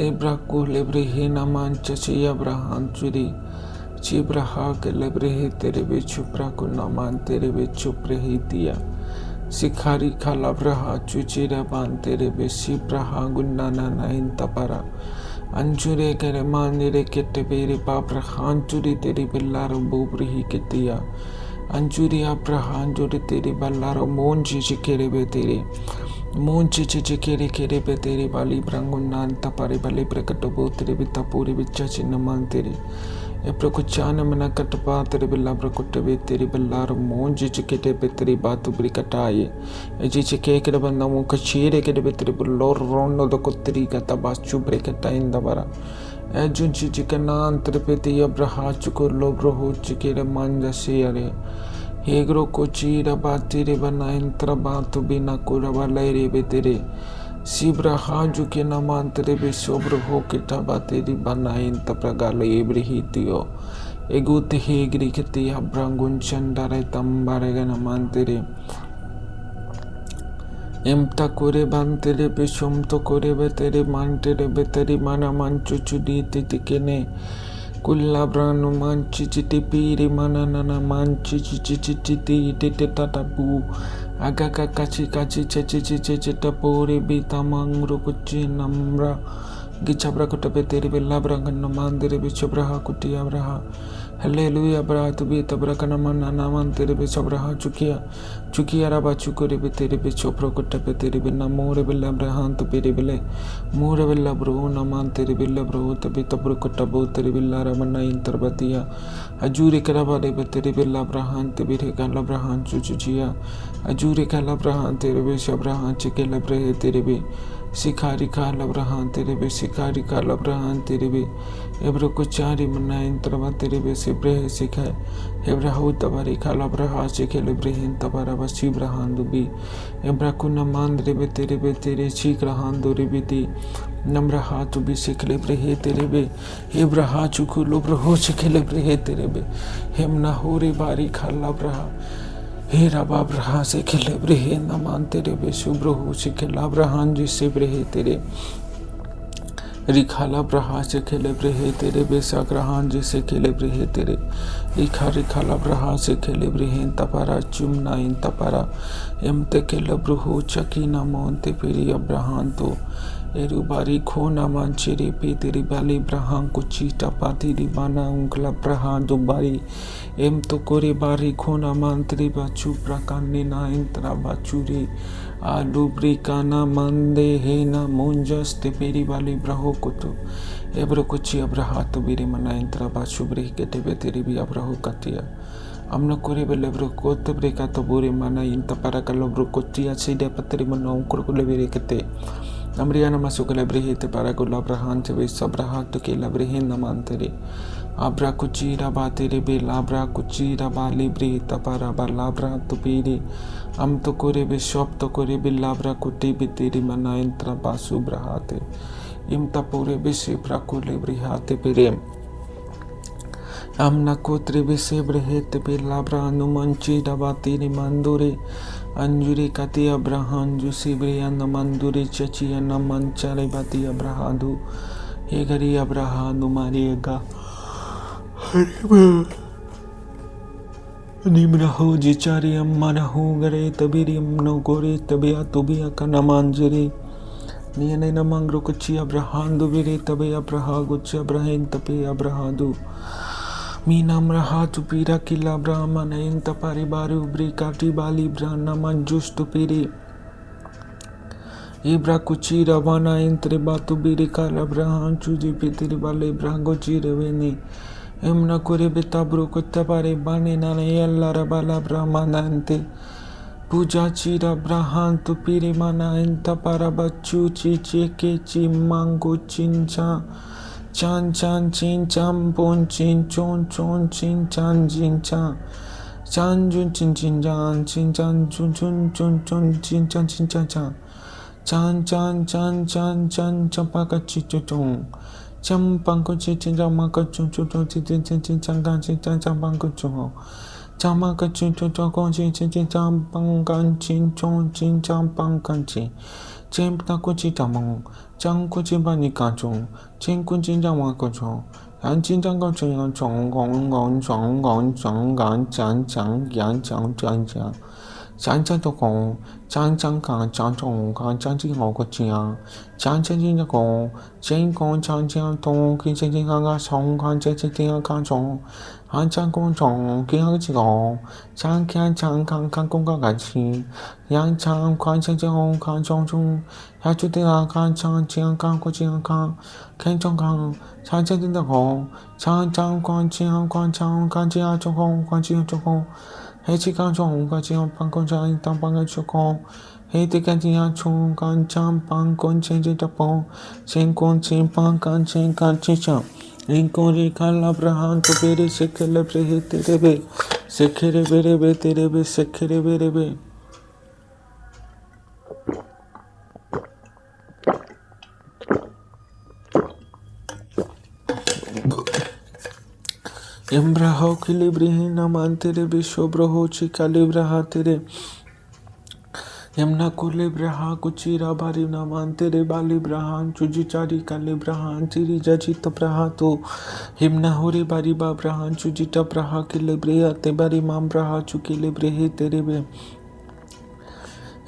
ebraku lebrehe namancha chiya brahanchuri chibraha ke lebrehe tere bechu praku naman tere bechu prehi dia sikhari kalabraha chuchira ban tere beshi praha gunnana nain tapara अंजुरे करे मांदिरे केटे बेरे पाप्रहांचुरी तेरी बल्लारो बोब्रही केतिया अंजुरी अप्रहांचुरी तेरी बल्लारो मोंची चिकेरे बे तेरे मोंची चिकेरे केरे बे तेरी बाली ब्रंगुन्नान तपारे बाली प्रकट बो तेरे बिता पूरी बिच्चा चिन्ह मान तेरे e prokuchana mana katapa tere bella prokutte be tere bellaro monji chikete be tere batu brikataye e ji chike kede banda mu kachire kede be tere bullor rondo do kottri kata bachu brikata inda bara e junchi chikanan tere be te abraha chuko lobro ho chikere manja seare hegro kochira batire bana entra batu bina kura balere be tere Sibraha juke namantere be sobro ho kitaba teri banain tapragala ebrihitio egute hegri kiti abrangun chandare tambare ganamantere emta kore bantere be somto kore betere mantere beteri mana manchu chudi titikene kulla branu manchi chiti piri mana nana manchi chichiti tete tatabu agaka kachi cheche tapore bitamangro kuchi namra gichabra kutabe teri bella branganna mandere bichabraha kuti abraha hallelujah bra tu bi tabra kana manna naman tere bichabraha chukiya raba chukore be tere bichopro kutabe tere binna more bella brahan tu pere belle more bella bro naman tere bella bro tabe tabro kutabo tere bella ramanna interbatiya ajure karaba de tere bella brahan te bire kala brahan chuchiya ajure kala brahan tere bichabraha chikela bre tere be सिखारी का लब्रहान तेरे बे सिखारी का लब्रहान तेरे बे एब्रो को चारी मना इंत्रवा तेरे बे सिब्रे सिखाए एब्रा हो तबारी का लब्रहा सिखे लब्रहीन तबारा बसी ब्रहान दुबी एब्रा को नमान तेरे बे तेरे चीक रहान दोरे बेती नम्रहा तु भी सिख लब्रहे तेरे बे एब्रहा चुकु लब्रहो सिखे लब्रहे तेरे बे हेम ना हो रे बारी खा लब्रहा हे रबा ब्रहा से खिले ब्रहे नमान तेरे बे शुभ्रहु से खिला ब्रहान जी से ब्रहे तेरे रिखाला ब्रहा से खिले ब्रहे तेरे बे सग्रहान जी से खिले ब्रहे तेरे रिखाला ब्रहा से खिले ब्रहे तपारा चुमना इन तपारा एमते खिले ब्रहु चकी न मोंते पेरी अब्रहान तो एरुबारी खो न मांचेरे पे तेरी बाली ब्रहान को चीटा पाती रिबाना उंगला ब्रहान दुबारी एम तो कोरे बारी खो न मांतरी बाचू प्रकान्ने ना इंतरा बाचूरी आलू ब्रिकाना मंदे हे ना मोंजस ते पेरी बाली ब्रहो कुतो एब्रो कुची अब्रहा तो बिरी मना इंतरा बाचू ब्रिह के तेबे तेरी भी अब्रहो कतिया amna kore bele bro kote breka to bore mana inta para kalo bro kotia sida patri mana ungkur kule bere kete amriana masuk kale brehite para kula brahan te be sabraha to ke labrehin namantere abra kuchira batere be labra kuchira bali brehita para ba labra to piri am to kore be shop to kore be labra kuti be teri mana intra basu brahate imta pore be se prakule brehate perem amna kotre be se brehete be labra anumanchi dabatiri mandure अंजुरी कति अब्रहान Jussi Brian मंदुरी चची न मंचरे बती अब्रहादु हे गरी अब्रहादु मारिएगा निम्र हो जिचारी अम्मा हो गरे तबीरी न गोरे तबिया तुबिया का नमांजरे नियने न मंगरो कुची अब्रहान दुबिरे तबे अब्रहा गुच्छ अब्रहिन तपे अब्रहादु मीनाम रहा तुपीरा किला ब्राह्मण इंत परिबारी उब्री काटी बाली ब्राह्मण मंजूस तुपीरी इब्रा कुची रवाना इंत्रे बातु बीरी काला ब्राह्मण चुजी पितिरी बाले ब्रांगो चीरवेनी एमना कुरे बेता ब्रो कुत्ता पारे बाने नाने यल्ला रबाला ब्राह्मण अंते Puja chira brahantu piri mana enta para bachu chi chi ke chi mango chin cha chan chan chin cham pon chin chon chon chin chan chin cha chan jun chin chin chan chun chun chun chun chin chan chan chan chan chan chan champa ka chi chong cham pang ko chi chin cham ka chun chun chun chin chin chin chan kan chin chan pang ko chong chama ka chin chon chon kon chin chin chin cham pang kan chin chon chin cham pang kan chin chem ta ko chi tamong chang ko chin ba ni kan chong chin kun chin chang wa ko chong an chin chang ko chong chong gong gong chong gong chong gan chan chang yan chang chan chang chan chan to kong chan chan kan chan chong kan chan chi ngo ko chi yang chan chen chin to kong chen kong chan chan tong kin chen chin kan ga chong kan chen chen ting kan chong han chan kong chong kin ha chi gong chan kan chan kan kan kong ga ga chi yang chan kan chen chen hong kan chong chung ya chu ting kan chan chen kan ko chi kan ken chong kan chan chen ting to kong chan chan kan chin kan chan kan chi ha chong kong kan chi chong kong黑气刚从红光金帮工厂当帮个出工，黑的干金要从干将帮工钱就着帮，钱工钱帮干钱干钱上，人工人看了不然就别的谁看了不是तेरे बे，谁看了别的别तेरे बे，谁看了别的别。Embraho kilibrihina mantere bishobroho chikalibraha tere Yamna kulibraha kuchira barina mantere balibrahan chujichari kalibrahan tiri jajita prahato Himna hori bari babrahan chujita praha kilibriya te bari mambraha chukilibrehe terebe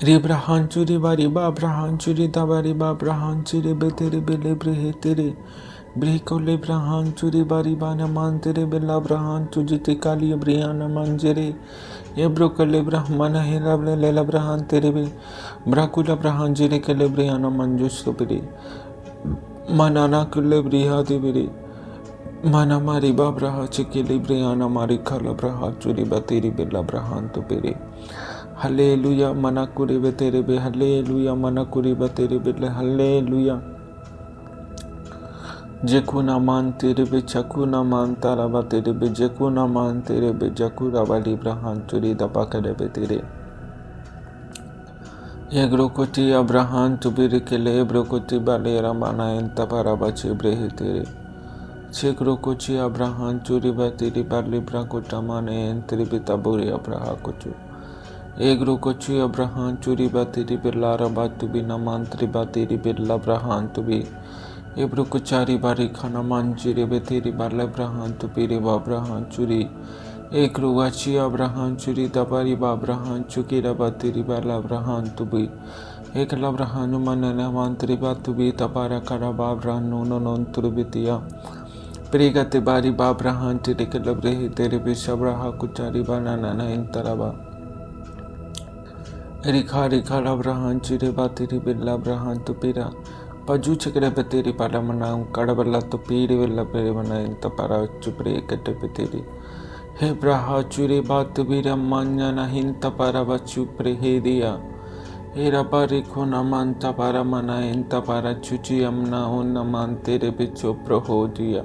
Ribrahan churi bari babrahan churi tabari babrahan chiri betere belebrehe tere Briko lebrahan churi bari bana mantere bella brahan tujite kali briana manjere Ebroka lebrahmana helable lebrahan terebe Brakula brahan jere kelebriana manjustopere Manana kulebriha debere Mana mari babraha chikelebriana mari kalabraha churi bateri bella brahan topere Hallelujah manakuri beterebe Hallelujah manakuri beterebe Hallelujah Jekuna man terebe chakuna man taraba terebe jekuna man terebe jakura bali brahan churi dapa karebe tere Yegrokoti abrahan tubiri kele brokoti bale ramana enta parabache brehe tere Chekrokochi abrahan churi batiri bali brakota mane entri bitaburi abraha kochu Yegrokochi abrahan churi batiri bilara batubi namantri batiri billa brahan tubi Ebrukuchari bari khana manjire beteri barla brahan tu piri babrahan churi Ekrugachi abrahan churi dabari babrahan chukira bateri barla brahan tubi Ekla brahan manana mantri batubi tabara kara babran non turbitia Prigate bari babrahan tirikala brehi tere bishabraha kuchari banana intaraba Rikha abrahan churi bateri billa brahan tupira Paju chakra beteri pada menang kadabala tu piri vela peri mana inta para chupre kete beteri he braha chure batu bira manya na hinta para bachu pre dia he rapari khona manta para mana inta para chuchi amna onna mantere bicho proho dia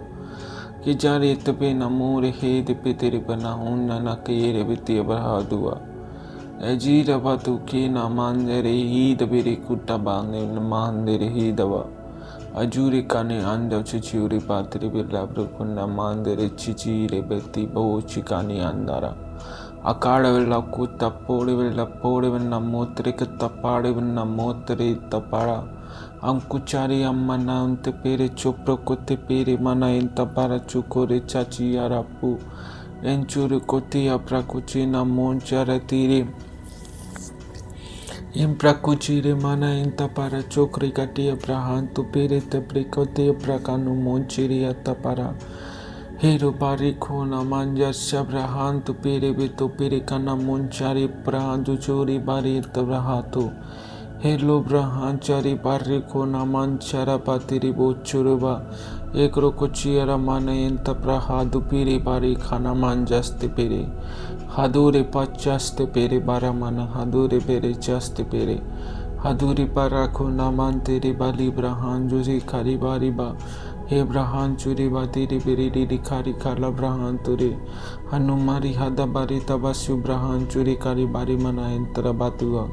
ki jare tepe namure he de peteri bana onna na kere beti braha dua Ajira batu ke na mandere hi dabiri kutta bane mandere hi dava Ajuri kane anda chichuri patri billa brukuna mandere chichire beti bo chikani andara Akada villa kutta podi villa motre tapade villa motre tapara Ankuchari ammana ante pere chopro kote pere mana inta para chukore chachi arapu Enchuru koti aprakuchina monchara tiri Imprakuchire mana inta para chokri kati abrahan tu pere te prikote aprakanu monchiri atapara Hero bari khona manja shabrahan tu pere beto pere kana monchari prahan chori bari tabrahato Hello brahan chari bari khona manchara patiri bochuruba एकरो कुचियर मानयंत प्रहादु पीरे बारी खाना मान जस्ते पेरे हादूरे पच्चस्ते पेरे बारा मन हादूरे पेरे चस्ते पेरे हादूरी पर रखो नामान तेरे बाली ब्रहान जुजी खारी बारी बा हे ब्रहान चुरी बा तेरे बेरी डी खारी खाला ब्रहान तुरे हनुमारी हादा बारी तबस्यु ब्रहान चुरी खारी बारी मनायंतर बातुआ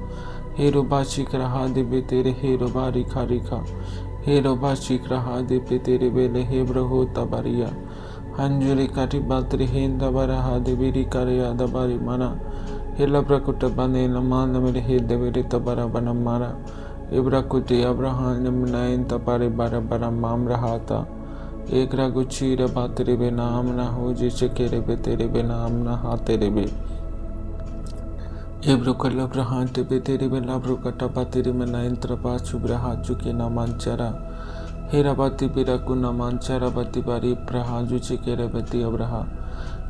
हे रुबा चिक रहा देवे तेरे हे रुबारी खारी खा हे रोबा चिक रहा दे तेरे बेले हे ब्रहो तबरिया हंजुरी काटी बातरी हे दबरा हा देवीरी करया दबारी मना हे लब्रकुट बने नमान मेरे हे देवीरी तबरा बना मारा इब्रकुटी अब्रहान नयन तपारे बारा बारा माम रहा था एक रागुची रबा तेरे बे नाम ना हो जिसे केरे बे तेरे बे नाम ना हा तेरे बे एब्रुकल अब्रहान तेबे तेरे बे लाब्रुकटा बातेरे में नयंत्र पा चुब्रहा चुके ना मांचरा हेराबाती बिराकु ना मांचरा बाती बारी प्रहा जुचे केरे बती अब्रहा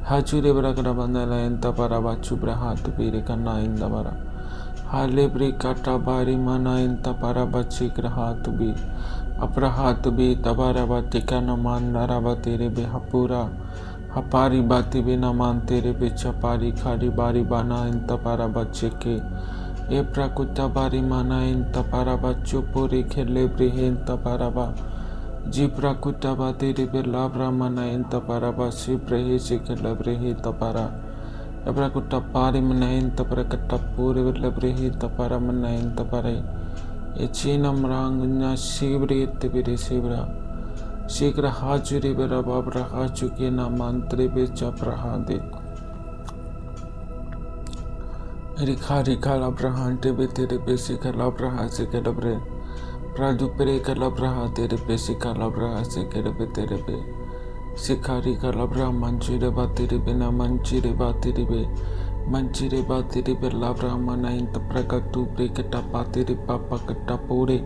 हाचुरे बरकरा बंदला एंता para चुब्रहा तुबीरे का ना इंदा बरा हाले ब्रिकाटा बारी माना एंता para बच्ची ग्रहा तुबी अब्रहा तुबी तबारा बाती का ना मान नारा बातेरे बे हपूरा हपारी बाती बिना मान तेरे बेचा पारी खारी बारी बाना इन तपारा बच्चे के ए प्रकुता बारी माना इन तपारा बच्चों पूरी खेले ब्रिहे इन तपारा बा जी प्रकुता बा तेरे बे लाभरा माना इन तपारा बा शिव ब्रहे से खेले ब्रिहे तपारा ए प्रकुता पारी मना इन तपारा कट्टा पूरे बे ब्रिहे तपारा मना इन तपारे ए चीनम रांग ना शिव रे तिबिरे शिवरा शीघ्र हाजुरी बेरा बाब रहा चुके ना मंत्री बे चप रहा दे रिखा रिखा लब रहा टेबे तेरे पे शिखर लब रहा से के लबरे प्राजु पेरे का लब रहा तेरे पे शिखा लब रहा से के लबे तेरे पे शिखारी का लब रहा मंचीरे बा तेरे पे ना मंचीरे बा तेरे पे मंचीरे बा तेरे पे लब रहा मना इन तप्रका तू प्रे कटा पा तेरे पापा कट्टा पूरे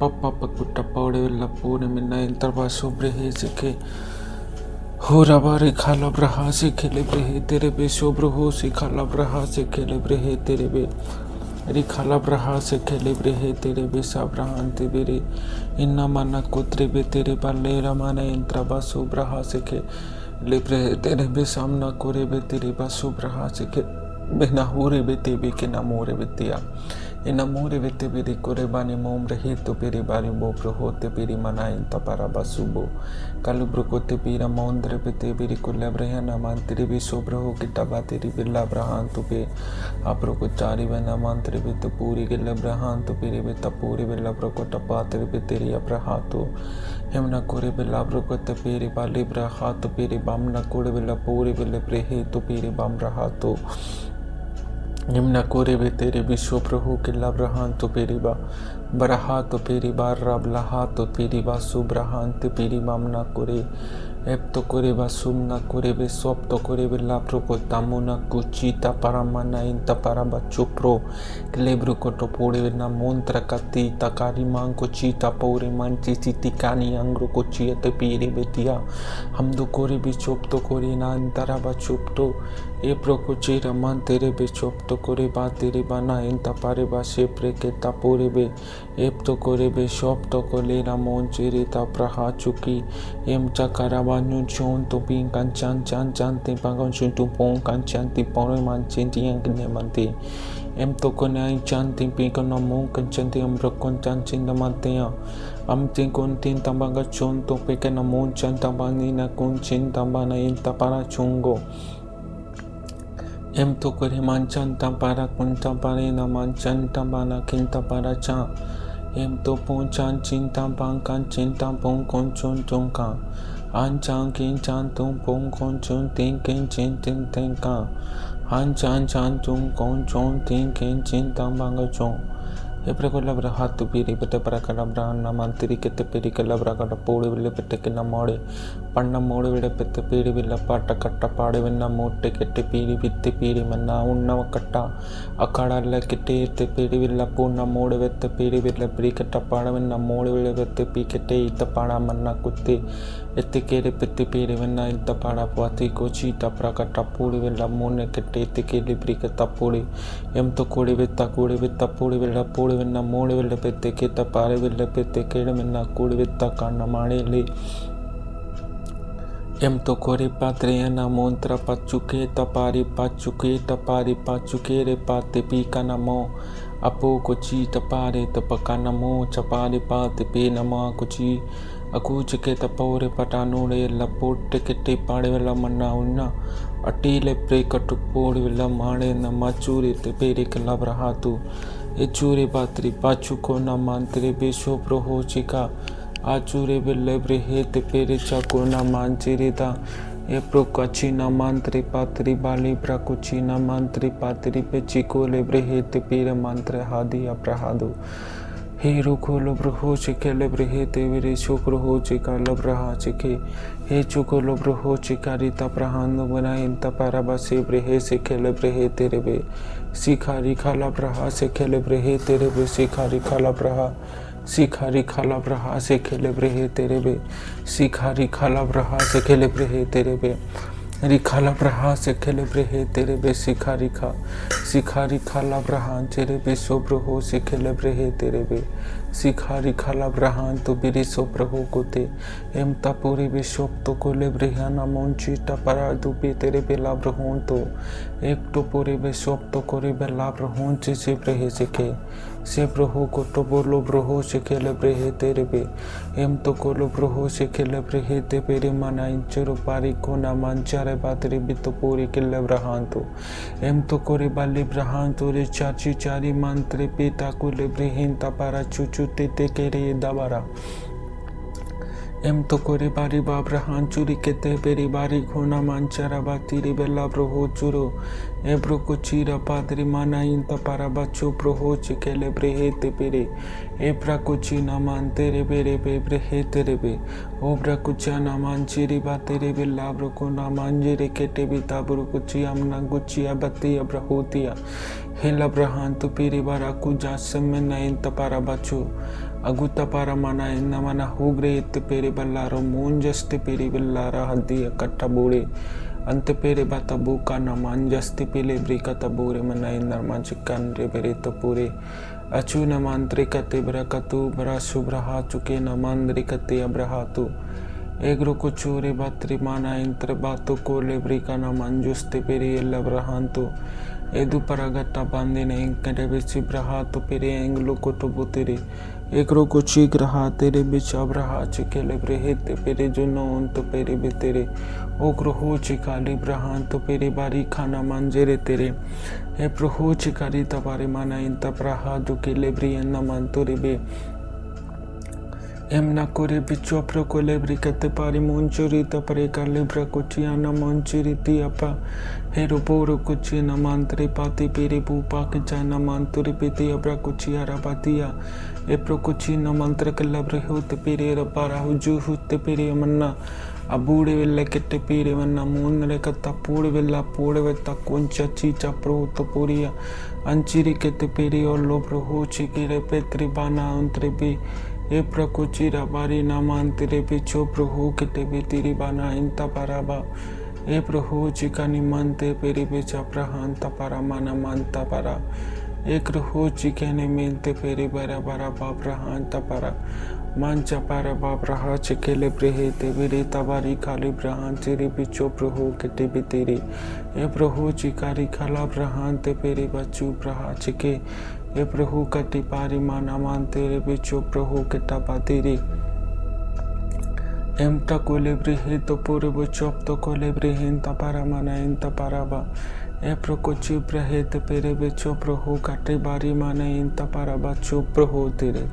पप्पा पकुट्टा पौड़े लपूने में नयन तरबा शुभ्र है सिखे हो रबारे खाला ब्रहा से खेले ब्रहे तेरे बे शुभ्र हो सिखाला ब्रहा से खेले ब्रहे तेरे बे रिखाला ब्रहा से खेले ब्रहे तेरे बे साब्रहान ते बेरे इन्ना माना कुत्रे बे तेरे बल्ले रमाना यंत्रबा शुभ्रहा से खेले ब्रहे तेरे बे सामना कोरे बे तेरे बा शुभ्रहा से खे बिना होरे बे तेबे के ना मोरे बेतिया इन मोरे वेते बेरी कोरे बानी मोम रहे तो पेरी बारी बोप्रो होते पेरी मनाइन तपारा बसुबो कालुब्रो कोते पीरा मौंद्र बेते बेरी कुल्ला ब्रह नामान तेरे भी शोभ्र हो किटा बातेरी बिल्ला ब्रहान तो पे आपरो को चारी व नामान तेरे भी तो पूरी गिल्ला ब्रहान तो पेरी बे तपूरी बिल्ला ब्रो को टपा तेरे भी तेरी अब्रहा तो हेमना कोरे बिल्ला ब्रो को ते पेरी बाली ब्रहा तो पेरी बामना कोरे बिल्ला पूरी बिल्ले ब्रहे तो पेरी बाम रहा तो निम्ना कोरे बे तेरे विश्व प्रभु के लब्रहान तो पेरी बा बरहा तो पेरी बार रबलहा तो पेरी बा सुब्रहान तो पेरी बामना कोरे एप तो कोरे बा सुमना कोरे बे सोप तो कोरे बे लाप्रो को तामुना कुचिता पारामाना इन तपारा बा चुप्रो क्लेब्रु को तो पोड़े बे ना मोंत्र कती तकारी मांग को चीता पोरे मान चीती तिकानी अंग्रो को चियते पेरी बेतिया हम दो कोरे भी चुप तो कोरे ना अंतरा बा चुप तो ए प्रो को चीरा मान तेरे बे चुप तो कोरे बा तेरे बाना इन तपारे बा शेप्रे के तापोरे बे एप तो कोरे बे शॉप तो को लेना मोन चेरे ताप्रहा चुकी एम चकारा बान्यू चोन तो पिंग कंचान चान चान ते पागन चुन तू पोंग कंचान ती पोरे मान चिंती अंक ने मनते एम तो को नाई चान ती पिंग न मोंग कंचान ती अम्र कोन चान चिंद मनते या अम ती कोन तीन तंबागा चोन तो पे के न मोन चान तंबानी न कोन चिन तंबाना इन तपारा चुंगो एम तो करे मानचन तंपारा कुन तंपारे न मानचन तंबाना किन तंपारा चा एम तो पोंचान चिन तंपांग कान चिन तंपोंग कोन चोन चोंका आन चांग किन चान तुम पोंग कोन चोन तीन किन चिन तीन तीन का आन चान चान तुम कोन चोन तीन किन चिन तंबांग चों ए प्रकार लब्रा हाथ पीरी पटे प्रकार लब्रा न मंत्री के पीरी के लब्रा कट पोड़े विले पटे के न मोड़े पण्ण मोड़े विले पते पीरी विला पाट कट्ट पाड़े विन्ना मोटे केटे पीरी वित्ते पीरी मन्ना उन्नव कट्टा अखाड़ा ल केटे ते पीरी विला पूर्ण मोड़े वेत्ते पीरी विले पीरी कट्ट पाड़े विन्ना मोड़े विले वेत्ते पी केटे इत पाड़ा मन्ना कुत्ते एत्ते केरे पित्ते पीरी विन्ना इत पाड़ा पाती कोची टपरा कट्टा पूरी विला मोने केटे एत्ते केले पीरी कट्टा पूरी एम तो कोड़ी वित्ता पूरी विला पूरी विन्ना मोड़े विले पेत्ते केटा पारे विले पेत्ते केड़े विन्ना कोड़ी वित्ता कांड माड़े ले Em tokore patriana montra pachuke tapari pachuke re pate pika namo apo kochi tapare tapakanamo chapare pate pe nama kochi akuchke tapore patanure lapote kete pade vela manna unna atile pre katupore vela mane namachure te pere kalabrahatu echure patri pachuko namantre besho prohochika achure belle brehete pere chakona manchirita e procachina mantri patri bali pracuchina mantri patri pechico lebrehete pere mantra hadi aprahadu he ruko lobroho chike lebrehete vire shoproho chika lobraha chike he chuko lobroho chikarita prahando bana inta parabase brehe se kelebrehe rebe sikhari khala braha se kelebrehe rebe sikhari khala braha सिखारी खाला ब्रहा से खेले ब्रहे तेरे बे सिखारी खाला ब्रहा से खेले ब्रहे तेरे बे रिखाला ब्रहा से खेले ब्रहे तेरे बे सिखारी खाला ब्रहा तेरे बे सोब्रहो से खेले ब्रहे तेरे बे सिखारी खाला ब्रहा तो बिरी सोब्रहो कोते एम तपुरी बे शोप तो कोले ब्रहाना मोंची टपरा दुपे तेरे बे लाब्रहों तो एक तो पूरे बे शोप तो कोरे बे लाब्रहों से ब्रहे सिखे से ब्रहो को तो बोलो ब्रहो से खेले ब्रहे तेरे बे एम तो कोलो ब्रहो से खेले ब्रहे ते पेरे मना इंचरो पारी को ना manchare batri bito puri kille brahanto em to kore bali brahanto re chachi chari mantre pita kule brihinta para chuchu te kere dabara em to kore bari babrahan churi kete peri bari khona manchara batiri bella broho churo ebro kuchira padri mana inta para bacho broho chikele brehete pere ebra kuchina mantere bere brehete rebe obra kuchana manchiri batere bella bro kona manjere kete bita bro kuchi amna guchi abati abrahotia hela brahan to peri bara kujasem na inta para bacho aguta para mana inna mana hugre it pere ballaro monjasti pere bellara hadi katta bore ante pere bata buka na manjasti pele brika tabore mana inna manchikan re bere tapure achu na mantrikate brakatu bra subraha chuke na mandrikate abrahatu egro kuchure batri mana intre batu ko lebrika na manjuste pere labrahantu edu paragata bandine inkade besi brahato pere englo kotobutere एकरो को चीक रहा तेरे बिच अब रहा चिकेले ब्रहे ते पेरे जो noun तो पेरे बे तेरे ओकरो हो चिकाली ब्रहान तो पेरे बारी खाना मंजेरे तेरे ए प्रहो चिकारी तबारे माना इन तपराहा जो केले ब्रियन न मन तो बे एम ना कोरे बिचो प्रो को लेब्री कते पारी मोंचुरी तपरे का लेब्रा कुचिया न मोंचुरी ती अपा हेरो पोरो कुची न मांतरे पाती पेरे बूपा के जा न मांतुरी पेते अब्रा कुचिया रबातिया ए प्रो कुची न मंत्र के लब्रे होते पेरे रबारा हुजू होते पेरे मन्ना अबूड़े वेल्ले केटे पेरे मन्ना मून रे कत्ता पूड़े वेल्ला पूड़े वेत्ता कुंचा चीचा प्रो तो पूरिया अंचिरी केते पेरे और लोब्रो हो चिकेरे पेत्री बाना अंतरे बे ए प्रकुची रबारी नामान तेरे पिछो प्रभु किते भी तेरी बाना इंता पराबा ए प्रभु चिकानी मानते पेरी बेचा प्रहांता परा माना मानता परा एक रहो चिकेने मिलते पेरी बरा बरा बाप रहांता परा मांचा पारा बाप रहा चिकेले ब्रहे ते बिरे तबारी खाली ब्रहान तेरे पिछो प्रभु किते भी तेरी ए प्रभु चिकारी खाला ब्रहान ते पेरी बच्चू ब्रहा चिके ए प्रभु कटी पारी माना मान तेरे बिचो प्रभु किटा पातेरे एम कोले ब्रहे तो पूरे बचोप तो कोले ब्रहेन तपारा माना इन तपाराबा ए प्रकोची ब्रहे ते पेरे बिचो प्रभु कटे बारी माना इन तपारा बचो प्रभु तेरे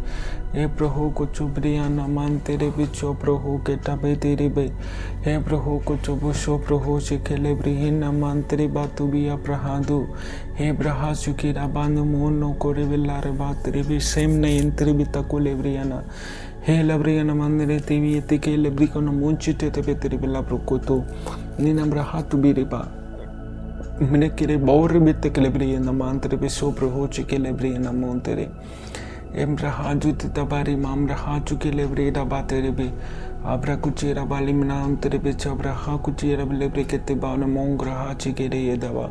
ए प्रभु को चुब्रिया न मान तेरे बिचो प्रभु किटा बे तेरे बे हे प्रभु को चुबुशो प्रभु शिखेले ब्रहेन न मान तेरे बातु बिया प्रहादु हे ब्रहा सुकीरा बांधु मोन नो कोरे विल्लारे बात रे भी सेम नहीं इंतरी भी तको लेब्रियाना हे लेब्रियाना मंदिरे तेवी यति के लेब्री को न मुंचिते ते पेतरी बिल्ला प्रोको तो नीना ब्रहा तु बिरे बा मिने केरे बौर बिते के लेब्रियाना मान तेरे भी सो प्रभु चिके लेब्रियाना मोन तेरे एम ब्रहा जुति तबारी माम ब्रहा चुके लेब्रिया बाते रे भी आब्रा कुचेरा बाली मना तेरे भी चब्रहा कुचेरा लेब्रे केते बावन मोंग रहा चिके रे ये दवा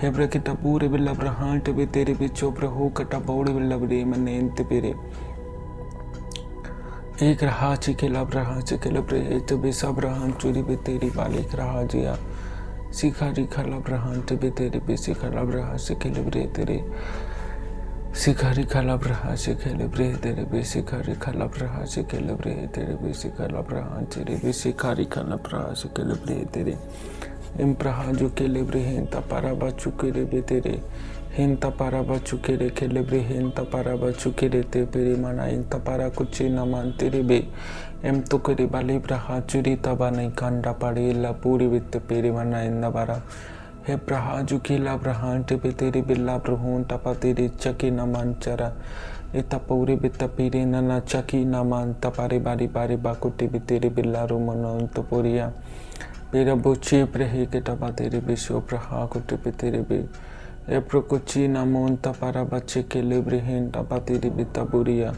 हेब्रा किटा पूरे बिल्ला ब्रहांट बे तेरे बिचो प्रभु कटा बौड़े बिल्ला बड़े मने इंत पेरे एक रहा चिकेलब रहा चिकेलब रे तबे सब रहा चूरी बे तेरी बालिक रहा जिया शिखारी खलब रहा तबे तेरे बे शिखलब रहा शिकेलब रे तेरे शिखारी खलब रहा शिकेलब रे तेरे बे शिखारी खलब रहा शिकेलब रे तेरे बे शिखलब रहा तेरे बे शिखारी खलब रहा शिकेलब रे तेरे इम प्रहा जो केलब रे हैं तपारा बचु के रे बे तेरे हिन तपारा बचु के रे केलब रे हिन तपारा बचु के रे ते पेरे मना इन तपारा कुछ न मान तेरे बे एम तो करे बाली प्रहा चुरी तबा नहीं कांडा पड़े ला पूरी वित्त पेरे मना इन नबारा हे प्रहा जो केला प्रहा टिपे तेरे बिल्ला प्रहून तपा तेरे चकी न मान चरा ए तपूरे बित्त पेरे नना चकी न मान तपारे बारी बारी बाकुटे बे तेरे बिल्ला रो मनो तो पोरिया पेरा बोचे प्रहे के तपा तेरे बिशो प्रहा कुटे पे तेरे बे ए प्रकुची नामोन तपारा बच्चे के लिब्रिहिन तपा तेरे बित्ता बुरिया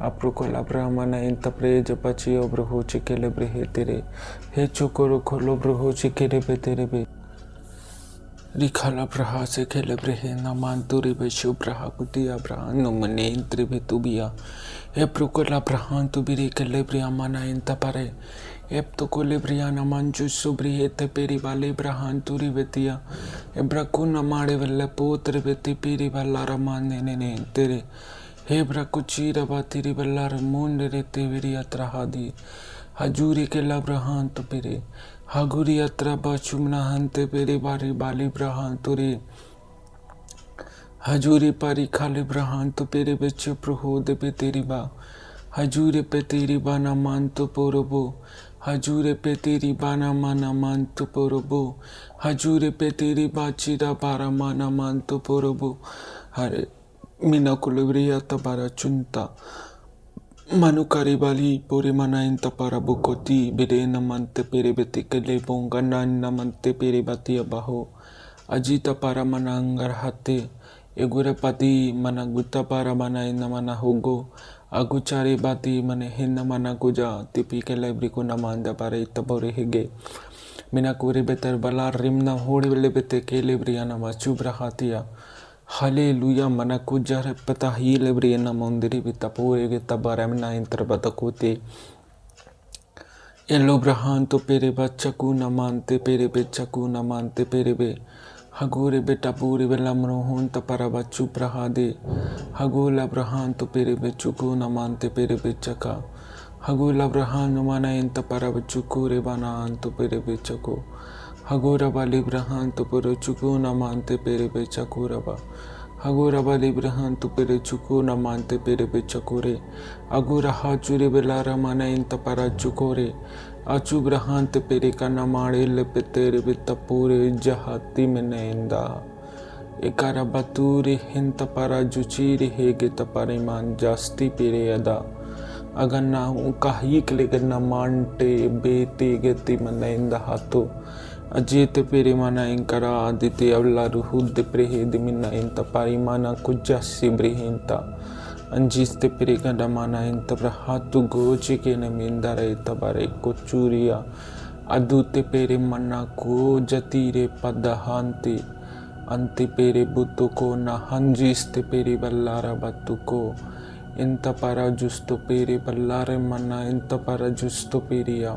अप्रुकोला ब्राह्मण इन तप्रेज पची ओब्रहो चिके लिब्रिहे तेरे हे चुकोरो खोलो ब्रहो चिके रे बे तेरे बे रिखाला प्रहा से खेल ब्रहे नमान तुरे बे शुभ्रहा कुतिया ब्राह्मण नुमने इंद्र बे तुबिया हे प्रुकोला ब्राह्मण तुबिरे के लिब्रिया मना इन तपरे एप तो को लिब्रिया नमान जो सुब्रिहे ते पेरी वाले ब्राह्मण तुरी बेतिया एब्रकु न माड़े वल्ले पोत्र बेती पेरी वाला रमान ने तेरे हे ब्रकु चीरा बातिरी वल्ला रमोन रे ते विरी अत्रहा दी हजूरी के लब्रहान तो पेरे हगुरी अत्र बचुमना हंते पेरे बारी बाली ब्रहान तुरी हजूरी पारी खाली ब्रहान तो पेरे बच्चे प्रहोद पे तेरी बा हजूरे पे तेरी बाना मान तो पोरबो हजूरे पे तेरी बाना माना मान तो पोरबो हजूरे पे तेरी बाचीरा बारा माना मान तो पोरबो हरे मीना कुलब्रिया तबारा चुनता मनु करिबाली पूरे मनाइन तपारा बुकोती बिरे नमंते पेरे बेति कले बोंगा नमंते पेरे बाती अबाहो अजी तपारा मनांगर हाते एगुरे पति मना गुता पारा मनाइन नमना होगो अगुचारे बाती मने हिन मना गुजा तिपी के लाइब्रेरी को नमान दपारे तबोरे हिगे मिना कुरे बेतर बला रिमना होड़े वेले बेते के लाइब्रेरी नमा चुब रहातिया हालेलुया मना कुजार पता ही लाइब्रेरी ना मंदिरी भी तपोरे के तबारा मिना इंतर बतकोते एलो ब्रहान तो पेरे बच्चकू न मानते पेरे बेचकू न मानते पेरे बे हगोरे बेटा पूरे बेला मनोहन तपरा बच्चू प्रहा दे हगोला ब्रहान तो पेरे बेचुकू न मानते पेरे बेचका हगोला ब्रहान माना इन तपरा बच्चुकू रे बनान तो पेरे बेचको हगोरा बाली ब्रहान तो पेरे चुकू न मानते पेरे बेचको रबा हगोरा बाली ब्रहान तो पेरे चुकू न मानते पेरे बेचको रे अगोरा हाचुरे बेला रमाना इन तपरा चुको रे अचु ब्रहान ते पेरे का न माड़े ले पे तेरे बित पूरे जहाती में नैंदा एकारा बतूरे हिन तपरा जुचीरे हेगे तपरे मान जास्ती पेरे अदा अगर ना काही के लेकर न मानते बेते गति में नैंदा हाथो अजेत पेरे माना इंकरा आदित्य अवला रुहुद प्रेहेद मिना इन तपारी माना कुजासी ब्रेहिंता अंजिस्ते पेरे गंडा माना इन तबरा हाथु गोचे के नमिंदा रे तबारे को चूरिया अदुते पेरे मन्ना को जतीरे पदहांते अंते पेरे बुतो को न हंजिस्ते पेरे बल्लारा बत्तु को इन तपारा जुस्तो पेरे बल्लारे मन्ना इन तपारा जुस्तो पेरिया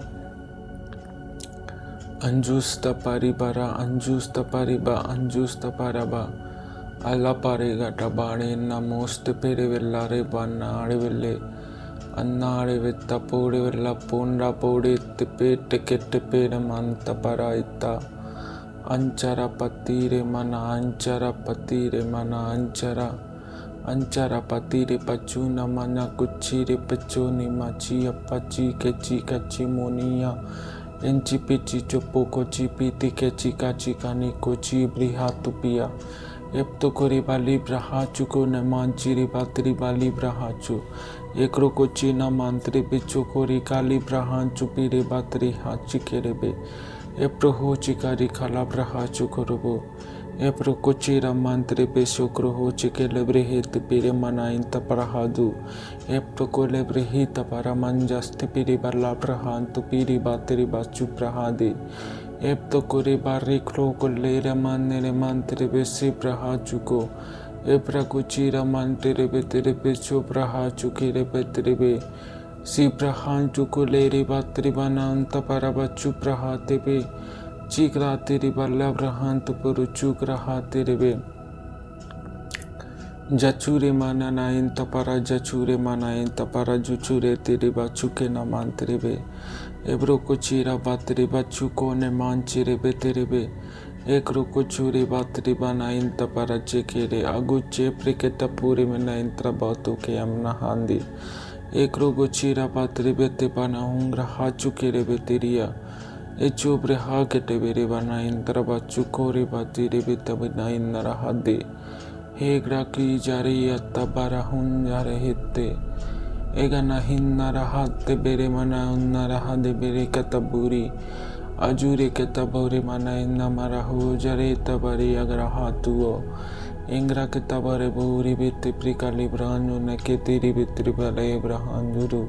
अंजुस्त परिबरा अंजुस्त परिबा अंजुस्त परबा अल्ला पारेगा टबाड़े नमोस्त पेरे वेल्लारे बनाड़े वेल्ले अन्नाड़े वित्त पोड़े वेल्ला पोंडा पोड़े तिपे टिकेट पेड़ मंत परा इत्ता अंचरा पतीरे मना अंचरा पतीरे मना अंचरा अंचरा पतीरे पचू न मना कुची रे पचो निमाची अपची केची कची मोनिया इंची पिची चुप्पो कोची पीती केची काची कानी कोची ब्रिहा तुपिया एप तो कोरी बाली ब्रहाचु को न मांचिरी बातरी बाली ब्रहाचु एकरो कोची न मांतरी बिचो कोरी काली ब्रहाचु पीरे बातरी हाची केरे बे एप्रो हो चिकारी खाला ब्रहाचु कोरबो एप्रो कोची र मांतरी बे शोक्रो हो चिके लेब्रे हेत पीरे मनाइन तपरहादु एप्रो को लेब्रे ही तपरा मंजस्ति पीरे बल्ला ब्रहान तो पीरी बातरी बाचु ब्रहादे एप तो कोरे बारी क्लो को ले रमान ने रमान तेरे बेसी प्रहा चुको ए प्रकुची रमान तेरे बे चो प्रहा चुकी रे बे तेरे बे si prahantu kuleri batribananta parabacchu prahatebe chikratiri ballabrahantu puruchu krahatirebe jachure mana nain tapara jachure manain tapara juchure tiri bachuke namantrebe ebro kuchira batri bachuko ne manchirebe terebe ekro kuchure batri banain tapara chekere aguche priketa puri menain trabatu ke amna handi ekro kuchira batri bete bana hungra hachukere beteria echubre hakete bere banain trabachukore batiri betabinain narahade Hegra ki jari atabara hun jare hitte egana hinnara hatte bere mana unnara hade bere kataburi ajure kataburi mana inna marahu jare tabari agra hatuo ingra katabare buri bitte prikali brahanu naketiri bitri bale brahanduru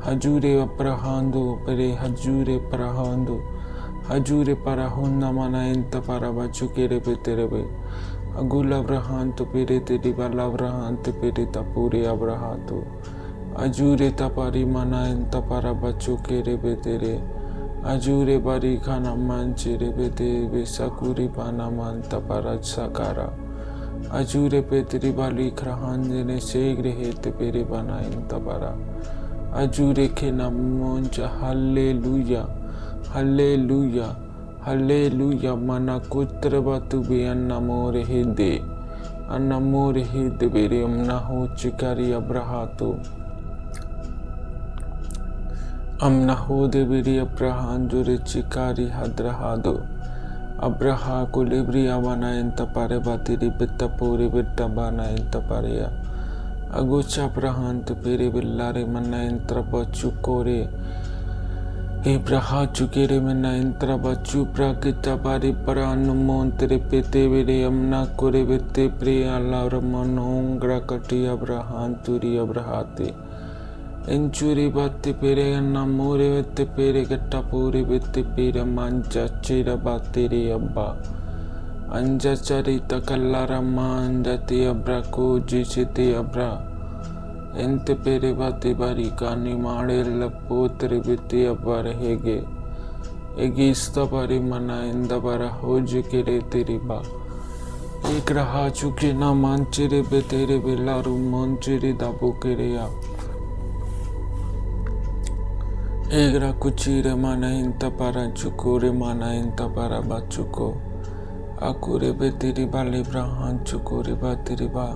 hajure aprahandu bere hajure prahandu hajure parahunna mana inta parabachukere beterebe Agula Abrahantu Pirete Divala Abrahantu Pirita Puri Abrahatu Ajure Tapari Mana in Tapara Bachuke Rebetere Ajure Bari Kana Manche Rebete Besakuri Panaman Tapara Sakara Ajure Petri Bali Krahanjene Segre Hete Pere Bana in Tapara Ajure Kena Moncha Hallelujah Hallelujah Hallelujah mana kutra batu be annamore hide bere amna ho chikari abrahatu amna ho de bere abrahanjure chikari hadrahado abraha kulibri avana enta pare batiri bitta puri bitta bana enta pareya agucha abrahant pere billare manna entra bachukore Ebraha chukere mena intra bachu prakita pari paranu montere pete vere amna kore vete pre ala ramanongra kati abrahan turi abrahate enchuri batte pere anna more vete pere gatta puri vete pere mancha chira battere abba anja charita kallara manjate abra ko jisite abra Ente pere bate bari kani maadella potere bitti appare hege egista pari mana inda bara hoji kere teri ba ek raha chuke na manchire betere belaru manchire dabu kere ya egra kuchire mana inta para chukore mana inta para bachuko akure beteri bali brahan chukore bateri ba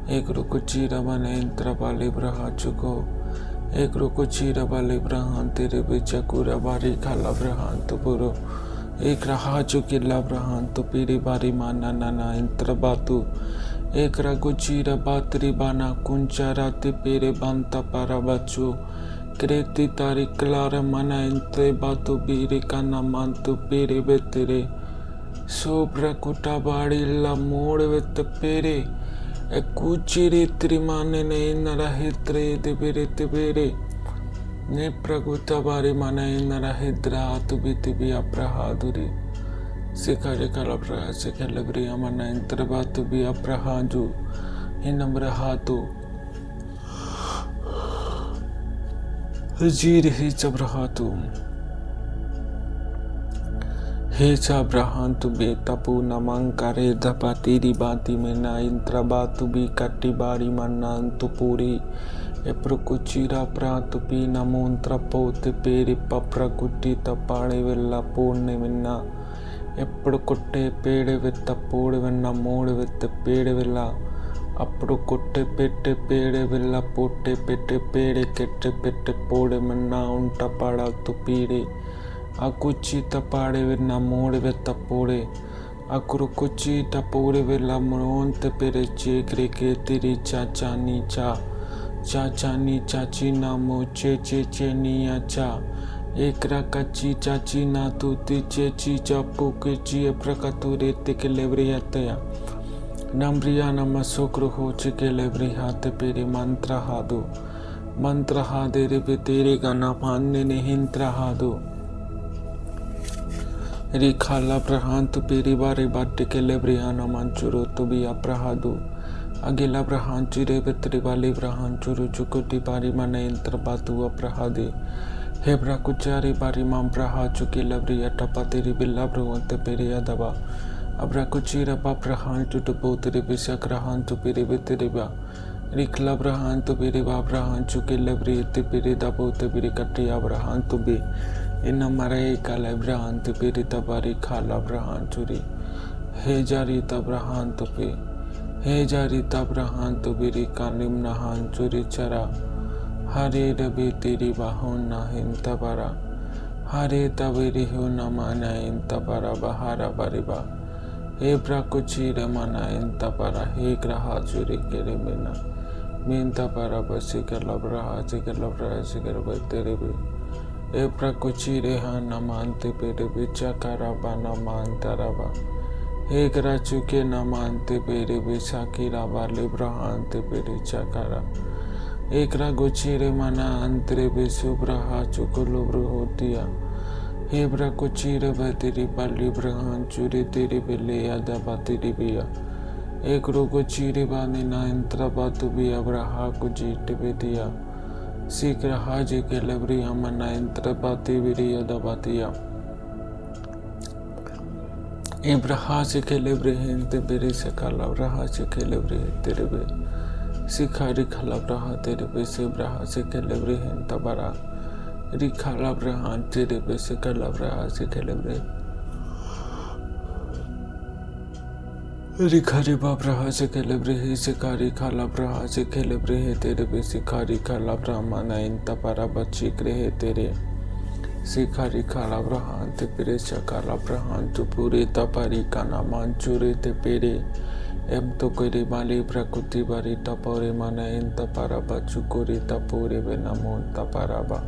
एक रुकुचीरा बने इंद्र बाले ब्रहा चुको एक रुकुचीरा बाले ब्रहान तेरे बेचकुरा बारी खाला ब्रहान तो पुरो एक रहा चुकिला ब्रहान तो पीरी बारी माना नाना इंद्र बातु एक रकुचीरा बातरी बाना कुंचा राते पेरे बांता पारा बच्चो क्रेती तारी क्लार मना इंद्र बातु बीरे काना मांतु पेरे बेतेरे सोब्रा कुटा बाड़ी ला मोड़ वेत पेरे Ekuchiri trimane ne narahitre tibere ne praguta bari mana narahidra tubiti bi aprahaduri sikare kalabra sikalabri amana intrabatu bi aprahaju hinamrahatu hijiri hichabrahatu Hecha brahantu be tapu namankare dapatiri bati mena intra batu bi katti bari manantu puri eprokuchira pratu pi namontra pote peri paprakutti tapade vella ponne menna eprokutte pede vetta pode venna mode vetta pede vella అప్పుడు పెట్టే పేడే వెళ్ళ పొట్టే పెట్టే పేడే కెట్టే పెట్టే పోడే మన్నా ఉంట పాడా తుపీడే ఆ కుచ్చి తపాడే వెన్న మోడే వెత్త పోడే అకురు కుచ్చి టపోడే వెళ్ళ మోంత పెరే చేక్రే కే తిరి చాచా నీ చాచి నామో చే నీ అచ్చా एकरा कच्ची चाची ना तूती चेची चापू के ची प्रकतु रेते के लेवरियातया नम्रिया नम शुक्र हो चिके लेवरियाते पेरे मंत्र हादे रे पे तेरे का ना पान्ने ने हिंत्र हादो रिखाला प्रहांत पेरी बारे बाटे के लेवरिया न मंचुरो तो भी अप्रहादो Agila Brahan Chire Betribali Brahan Churu Chukuti Bari Mana Intra Batu Prahadi Hebra Kuchari Bari Mam Braha Chuki Labri Atapatiri Bilabru Ante Periadaba Abra Kuchira Babrahan Tutuputri Bisakrahan to Piribitiriba Rikla Brahan to Piriba Brahan Chuki Labri Tipiridabu Tibirikati Abrahan to be in a Maraika Labrahan to Piritabari Kala Brahan Churi Hejari Tabrahan to be He jari tabrahan tu biri kalim nahan curi cara Hare dabi tiri bahon nahin tabara Hare tabiri hu namana in tabara bahara bariba He brakuchi remana in tabara he graha curi kere mina Min tabara basikar labraha sikar labraha sikar bateribi He brakuchi rehan naman tibiri bichakara bana man taraba एक राचु के नामांते पेरे बेसाकी राबा लिब्राहांते पेरे चकारा एक रागोचीरे मना अंतरे बेसुब्रहा चुकुलुब्रु होतिया हे ब्रा कुचीरे बतेरी पाली ब्रहां चुरे तेरे बेले यादा बातेरी बिया एक रोगोचीरे बाने ना इंत्रा बातु बिया ब्रहा कुजीट बेदिया सीख रहा जे के लबरी हमना इंत्रा बाते बिरी यादा बातिया Ibraha se celebre te bere se calabraha se celebre terebe Sikhari calabraha terebe se braha se celebre tabara Ricalabraha terebe se calabraha se celebre Rikhari babraha se celebre se kari calabraha se celebre terebe se kari calabra mana in tabara bachi crehe tere Sikhari Kalabrahan te pere Shakalabrahan tu pure tapari kana manchure te pere em to kore mali prakuti bari tapore mana in tapara bachu kore tapore benamon taparaba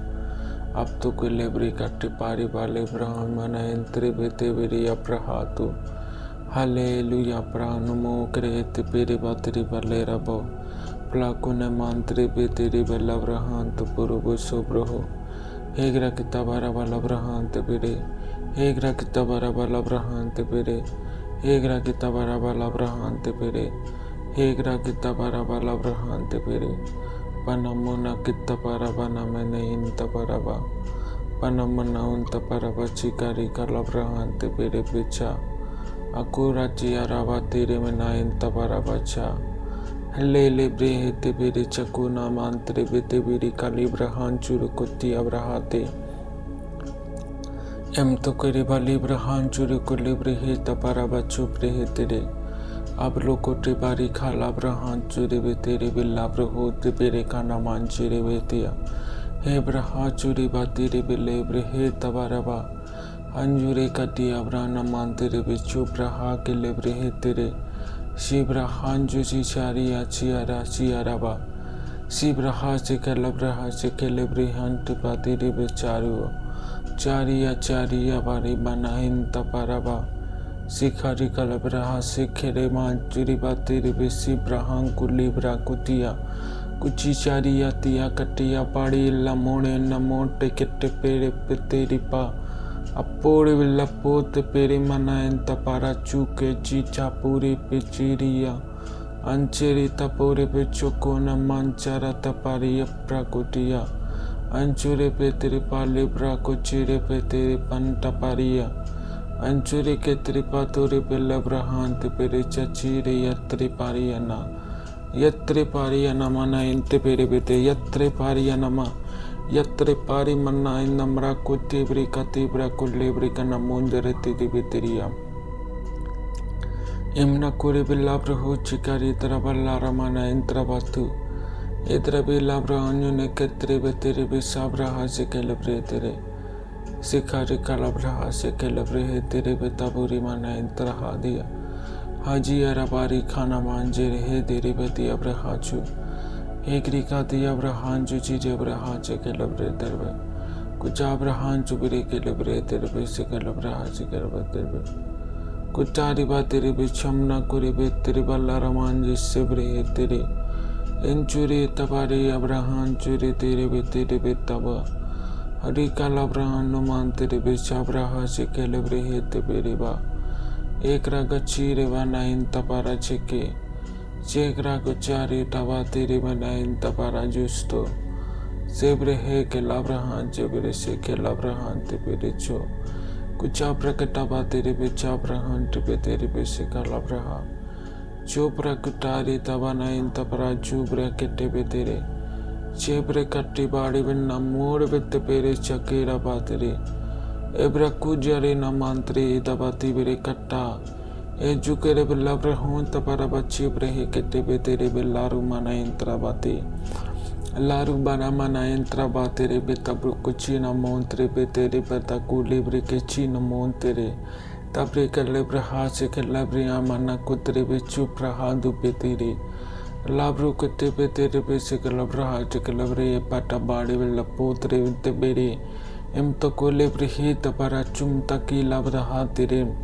ab to kulebri katti pari bale brahan mana entre bete beri aprahatu hallelujah pranumo kre te pere batri bale rabo plakune mantre bete bela brahan tu purubo sobroho Hegra kitabara balabrahan te bere Hegra kitabara balabrahan te bere Hegra kitabara balabrahan te bere Hegra kitabara balabrahan te bere Panamona kitabara banamene in tabaraba Panamana un tabaraba chikari kalabrahan te bere picha Akura chiaraba tere mena in tabaraba cha Lele brehe te bere chakuna mantre bete bere kalibrahan churu koti abrahate em to kere balibrahan churu kolibrehe tapara bachu brehe tere ab lokote bari khalabrahan churu betere billabraho te bere kana manchire betia he braha churi batere bille brehe tabaraba anjure kati abrana mantere bechu braha ke lebrehe tere Shibrahan juji charia chiara chiaraba Shibraha se calabraha se celebrihan to patiri becharu Charia charia bari banahin taparaba Sikhari calabraha se kereman churibati besi brahan kulibra kutia Kuchi charia tia katia padi lamone namote kete pere peteripa Appore villapote pere mana in tapara chuke chicha pure pechiria Ancheri tapore pechokona manchara tapari prakotia Anchure petri pali prakochire petri pantaparia Anchure ketri patore pelabrahan te pere chachire yatri pariana Yatri pariana mana inte pere pete yatri pariana ma Yatre pari manna in namra kutibri katibra kulibri kana mundere tidibitriya Imna kuri billabrahu chikari traballa ramana intrabatu Idrabi labra anyune ketri betiri bisabraha se celebre tere Sikhari kalabraha se celebre tere betaburi mana intraha dia Haji arabari khana manjere he deri beti abrahachu Hegri kati abrahan juji jabraha che celebre terbe Kuch abrahan chubire celebre terbe se celebraha se celebre terbe Kuchari batere bichamna kuri betiri balla raman jisebre tere Enchure tabari abrahan chure tere betere betaba Hari kalabrahan numan tere bichabraha se celebre te beriba Ekra gachire vana in tapara cheke Chegra Guchari Tavatiri Manain Tapara Justo Sebre que Labrahan Jebere se que Labrahan Tepericho Kuchapra Katabatiri Bichabrahan Tepeteri Besika Labraha Chopra Kutari Tabanain Tapara Chubra Ketebetere Chebre Katibari Namur with the Pere Chakira Bateri Ebra Kujari Namantri Tabati Bere Kata Ejukere Labrahon Tapara Bachibre Ketebetere Belaru Manaintra Bati Laru Banamana entra batere betabru cucina montre betere betacu libre che cina montere tabre che lebrahase che labriamana cutre bechu prahadu betere labru cutte betere bese che labrahate che labre pata badi vella potre vinte bere emto co lebrihita para chumtaki labrahatere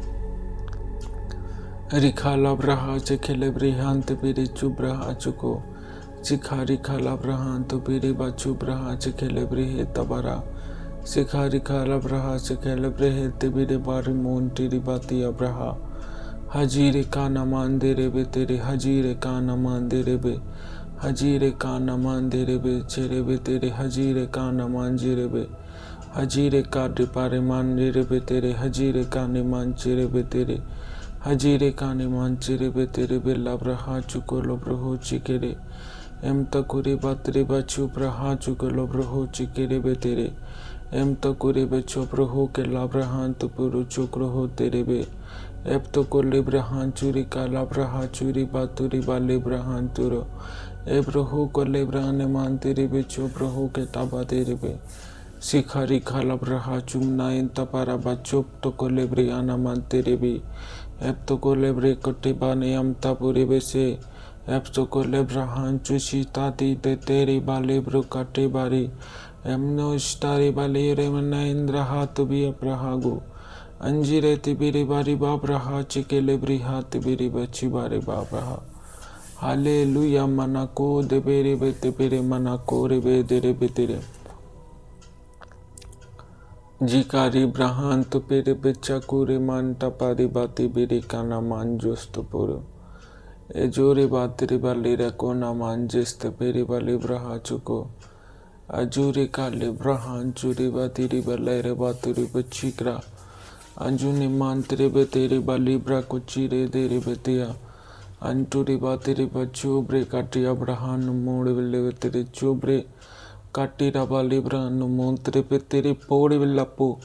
rikha labrahase che lebrihante bere chubraha chuko Sikhari khala brahan to piri bachu braha chekele brehe tabara Sikhari khala braha chekele brehe tibire bari mon tiri bati abraha Hajire ka naman derebe tere hajire ka naman derebe Hajire ka naman derebe cherebe tere hajire ka naman jirebe Hajire ka dipare man derebe tere hajire ka niman cherebe tere Hajire ka niman cherebe tere bella braha chukolo braho chikere Em takure batri bachu praha chukalo braho chikere betere em takure bacho praho ke labrahan to puru chukroho terebe ep to ko lebrahan churi ka labraha churi baturi ba lebrahan turo ebroho ko lebrahane man tere becho praho ke taba terebe sikhari khala braha chumna in tapara bacho to ko lebriana man terebe ep to ko lebre kote ba niyam tapure bese Epsoko lebrahan chushi tati te teri bale brukate bari emno stari bale remana indra hatu bi aprahago anjire tibiri bari babraha chike lebriha tibiri bachi bari babraha Hallelujah manako debere betebere manako rebe dere betere Jikari brahan tu pere bechakure man tapari bati biri kana man justupuru Ejore bateri bali reko naman jeste peri bali braha chuko Ajure kale brahan churi bateri balere baturi bachikra Anjuni mantre beteri bali bra kuchire deri betia Anturi bateri bachubre katia brahan mode vile beteri chubre Katira bali brahan montre beteri pori villapo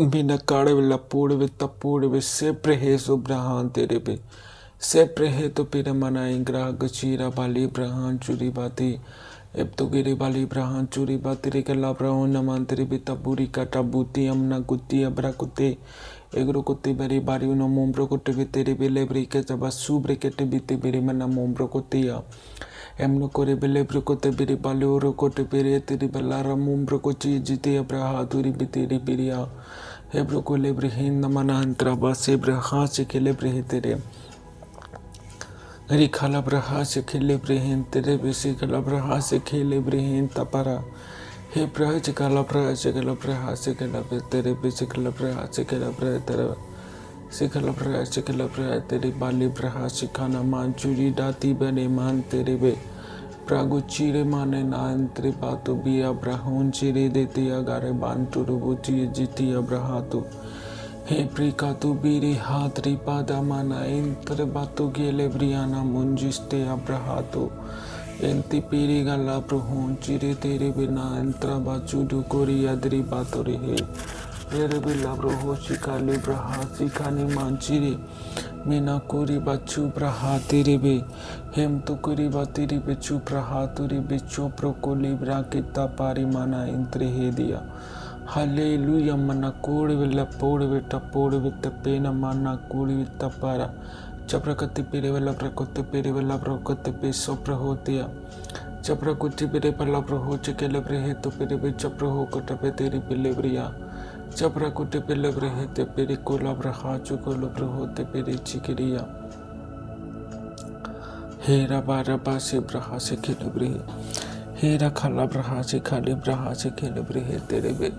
Bina kade villapode vitapode ve sempre heso brahan terebe Sempre है तो पिर मनाएंग्रा गचीरा बाली ब्रहान चूरी बाती अब तो गिरी बाली ब्रहान चूरी बाती रे कला ब्रहान नमांतरी बिता बुरी काटा बूती अमना कुत्ती अबरा कुत्ते एग्रो कुत्ती बरी बारी उनो मोम्ब्रो कुत्ते बितेरी बिले ब्री के जब सूब्रे केटे बिते बिरी मना मोम्ब्रो कुत्तिया एमनो कोरे बिले ब्रो कुत्ते बिरी बाली ओरो कुत्ते बिरी तेरी बल्लारा मोम्ब्रो कुच्ची जीते अब्रहा दूरी बितेरी बिरिया हेब्रो कोले ब्रहीन नमना अंतरा बासे ब्रहा से केले ब्रही तेरे Ri khala braha se khele brehen tere besi khala braha se khele brehen tapara he braha se khala braha se khala tere besi khala braha se khala braha tere se khala braha tere bali braha se khana man churi dati bane man tere be pragu chire mane nantre pato biya brahon chire dete agare bantu rubuti jiti abrahatu He prikatu biri hatri pada mana entre batu gele briana munjiste abrahatu enti piri gala prohon chire tere bina entra bachu dukori adri batori he tere bila broho shikali braha sikani manchire mina kuri bachu braha tere be hem tukuri batiri bechu braha turi bechu prokoli bra kita pari mana entre he dia Hallelujah mana kodi villa podi vitta podi vitta pena mana kodi vitta para chaprakati pere villa prakotte pere villa prakotte pe sopra hotia chaprakuti pere palla praho chekele prehe to pere be chapraho kota pe teri pelle bria chaprakuti pelle prehe te pere kola braha chukolo praho te pere chikiriya hera bara se braha se khele brehe hera khala braha se khale braha se khele brehe tere be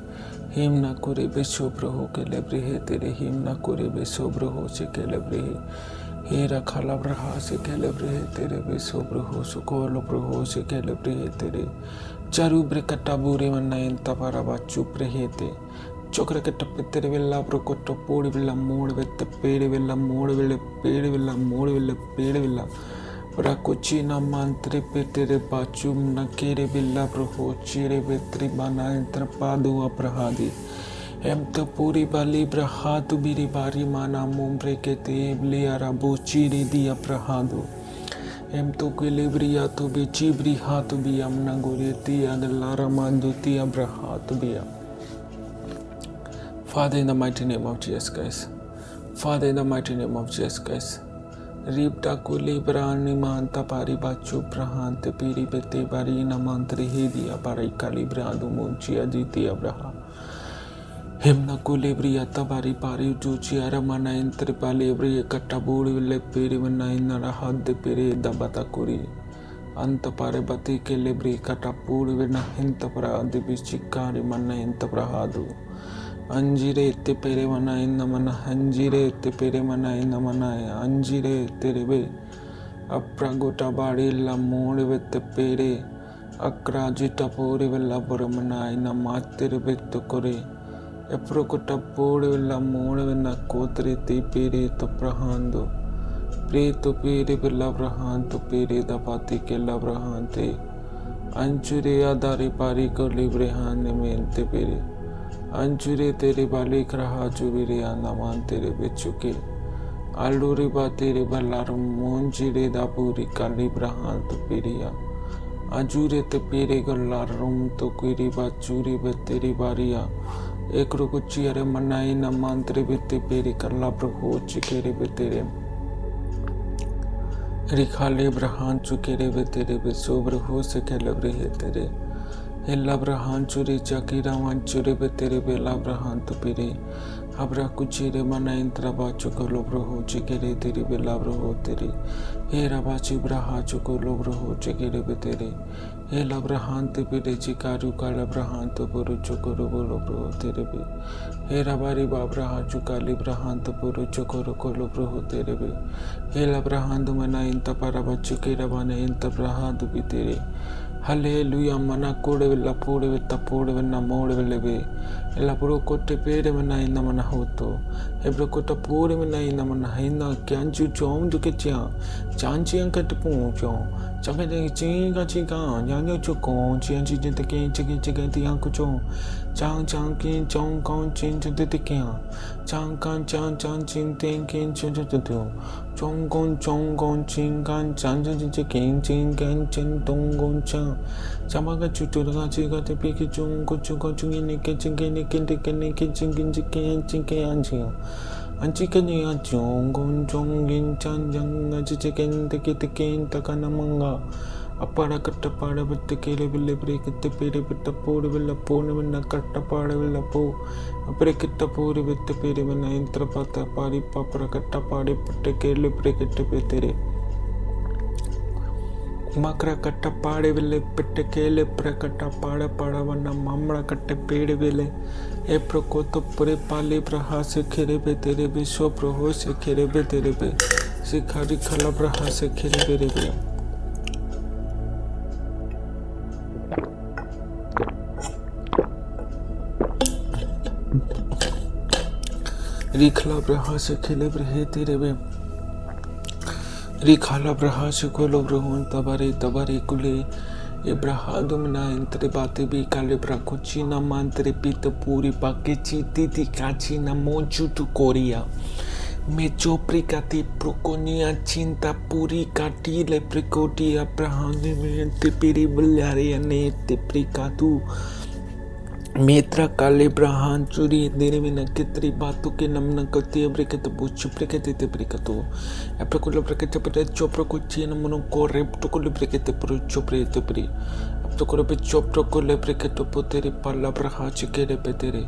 him न करे बे शोभ्र हो के लेब्रे हे तेरे him न करे बे शोभ्र हो से के लेब्रे हे रखा लब्रहा से कैलब्रे तेरे बे सोब्रहो सुको लब्रहो से कैलब्रे तेरे चारू ब्रेकटा बूरे मन्नाइन तपरा बाचू प्रहेते चोकर के टप्पे तेरे वेला ब्रोकोटो पोड़ी वेला मोड़ वेत्ते पेड़ वेला मोड़ वेले पेड़ वेला मोड़ वेले पेड़ वेला Prakuchi na mantre petere pachum na kere villa proho chire vetri bana entra padu aprahadi em to puri bali brahatu biri bari mana mumbre ke te bli arabu chire di aprahadu em to quilibria to be chibri hatu bi amna goreti adalara manduti abrahatu bi. Father, in the mighty name of Jesus Christ. Father, in the mighty name of Jesus Christ. Ripta kuli brani manta pari bachu prahante piri bete bari namantri hedia pari kali bradu munchi ajiti abraha himna kuli briya tabari pari juchi aramana entri pali briya kataburi vile piri vana inara hadde piri dabata kuri anta pare bati ke libri katapuri vina hinta prahadi bichikari mana hinta prahadu अंजीरे ते पेरे मनाए न मना अंजीरे ते पेरे मनाए न मनाए अंजीरे तेरे बे अप्रागोटा बाड़ी ला मोड़े वे ते पेरे अक्राजिटा पोरे वे ला पर मनाए न मातेरे बे तो करे अप्रोकोटा पोरे वे ला मोड़े वे न कोतरे ते पेरे तो प्रहांदो प्रे तो पेरे वे ला प्रहांतो पेरे दपाती के ला प्रहांते अंजुरे आधारे पारी को लिब्रे हाने में ते पेरे अंजुरे तेरे बाले रहा जुबिरे आनामान तेरे बेचुके आलूरी बा तेरे बल्लार मोंजिरे दापूरी काली ब्रहान तो पेरिया अजूरे ते पेरे गल्लार रूम तो कुरी बा चूरी बे तेरी बारिया एक रुकुची अरे मनाई न मंत्रे बेते पेरे कल्ला प्रभु चिकेरे बे तेरे रिखाले ब्रहान चुकेरे बे तेरे बे सोब्र हो से खेलब्रे है तेरे हे लब्रहान चुरे चाकीरा चुरे बे तेरे बे लब्रहान तो पिरे अब्रा कुचीरे मना इंद्रा बाचो को लोब्र हो चिकेरे तेरे बे लब्र हो तेरे हे रबाची ब्रहा चुको लोब्र हो चिकेरे बे तेरे हे लब्रहान ते पिरे चिकारू का लब्रहान तो पुरु चुको रोबो लोब्र हो तेरे बे हे रबारी बाब्रहा चुका लिब्रहान तो पुरु चुको रोको लोब्र हो तेरे बे हे लब्रहान तो मना इंता पारा बच्चो के रबाने इंता ब्रहा तो भी तेरे Hallelujah mana kode villa pode vetta pode venna mode velleve ella puro kotte pede venna inna mana hoto ebro kotta pode venna inna mana hinna kyanju chom duke cha chanchi an kat pu chom chame de chi ka nyang chu kon chen chi chen te ken chi ti an ku chom chang kin chong kon chin chen te ken chang kan chan chin ten ken chen chen te chong kon chin kan chan chen ken chen tong kon chan chamaga chutu ga chi ga te pi ki chung ko chung ni ke chin ke ni ken te ken ni ke chin ke an chi anchi ke ni a chung gin chan jang ga chi ken te ken ta kana manga apara katta pada bitte kele bille break te pere bitta pode billa pone menna katta pada billa po apre kitta pore bitte pere menna intra pata pari papra katta pade pitte kele break te pe tere makra katta pade bille pitte kele prakata pada pada vanna mamra katte pede bille e prokoto pure pale praha se khere be tere be so proho se khere be tere be sikhari khala praha se khere be re be रिखला ब्रहा से खेले ब्रहे तेरे बे रिखाला ब्रहा से कोलो ब्रहोन तबारे कुले ये ब्रहा दुमना इंतरे बाते भी काले ब्रकुची ना मांतरे पीत पूरी पाके चीती थी काची ना मोचू टू कोरिया में चोपरी काती प्रोकोनिया चिंता पूरी काटी ले प्रिकोटिया ब्रहा में ते पेरी बल्लारे ने ते प्रिकातू मेत्रा काले ब्रहान चुरी देने में न कितरी बातों के नमन करते अब रेके तो बुच्चु प्रेके ते प्रिकतो एप्रकुल प्रेके ते चोप्रो को चीन मनो को रेप तो को प्रेके ते पुरु चोप्रे ते प्री अब तो को पे चोप्रो को ले प्रेके तो पोतेरी पल्ला ब्रहा चिकेरे पे तेरे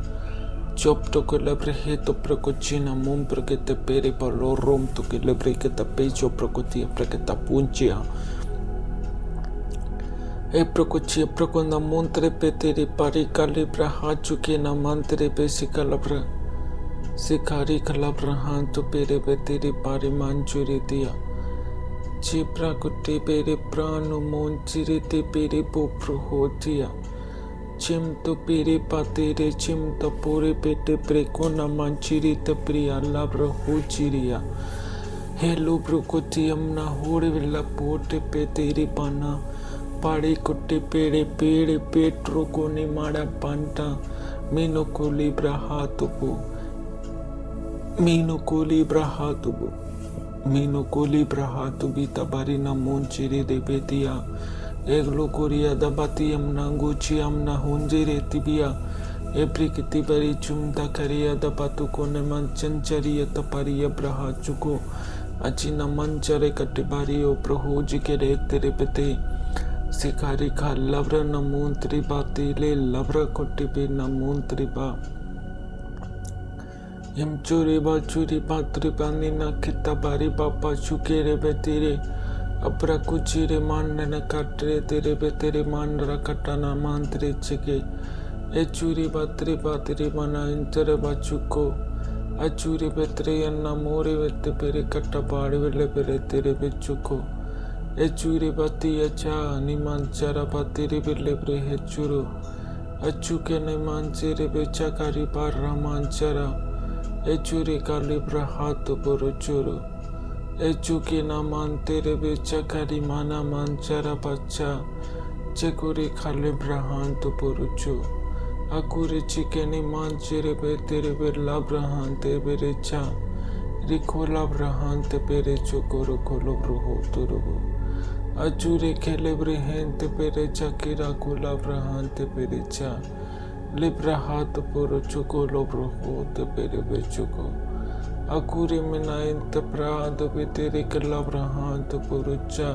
चोप तो को ले प्रेहे तो प्रेको चीन मुम प्रेके ते पेरे पर लो रोम तो के ले प्रेके ते पे चोप्रो को ती प्रेके ता पुंचिया Eprocochi procunda montre pe tere pari cali braha chuke na mantre pe sikala bra शिकारी खलब रहा तो पेरे पे तेरे पारे मान चुरे दिया चिप्रा कुट्टे पेरे प्राण मोन चिरे ते पेरे पोप्रो हो दिया चिम तो पेरे पातेरे चिम तो पोरे पेटे प्रेको न मान चिरी तप्रिया लब्र हो चिरिया हेलो ब्रुकोती अमना होड़े विला पोटे पे तेरे पाना पाड़े कुट्टे पेड़े पेड़े पेट्रो को निमाड़ा पांटा मीनो को लिब्रा हाथुपो मीनो को लिब्रा हाथुपो मीनो को लिब्रा हाथुबी तबारी ना मोन चिरे दे बेतिया एगलो कोरिया दबाती अमना गुची अमना हुंजे रे तिबिया एप्री किति बरी चुमता करिया दबातु को ने मन चंचरिया तपरिया ब्रहा चुको अची न मन चरे कटिबारी ओ प्रभु जी के रे तेरे पते शिकारी खा लव्र न मून त्रिबा तेले लव्र कोटि पे न मून त्रिबा यम चोरी बा त्रिबा ने न खिता बारी बापा चुके रे बे तेरे अपरा कुची रे मान न काट रे तेरे बे तेरे मान रा कटा न मान तेरे चिके ए चूरी बा तेरे मना इंतर बा चुको अचूरी बेतरे अन्ना मोरे वेते पेरे कट्टा पाड़ वेले पेरे तेरे बेचुको ए चूरी बाती अच्छा निमान चारा बातेरे बेले प्रे है चुरो अचू के निमान चेरे बेचा कारी पार रामान चारा ए चूरी काली ब्रहा तो बोरो चुरो ए चुके ना मान तेरे बेचा कारी माना मान चारा बच्चा चेकुरी खाले ब्रहान तो बोरो चो अकुरे चिकेनी मान चेरे पे तेरे पे लब रहान ते बेरे चा रिखो लब रहान ते पेरे चोकोरो खोलो ब्रो तो रुगो अचूरे खेले ब्रे हैं ते पेरे चा किरा को लब रहान ते पेरे चा लिप रहा तो पोरो चुको लो ब्रो ते पेरे बे चुको अकुरे में नाइन ते प्राद पे तेरे के लब रहान तो पोरो चा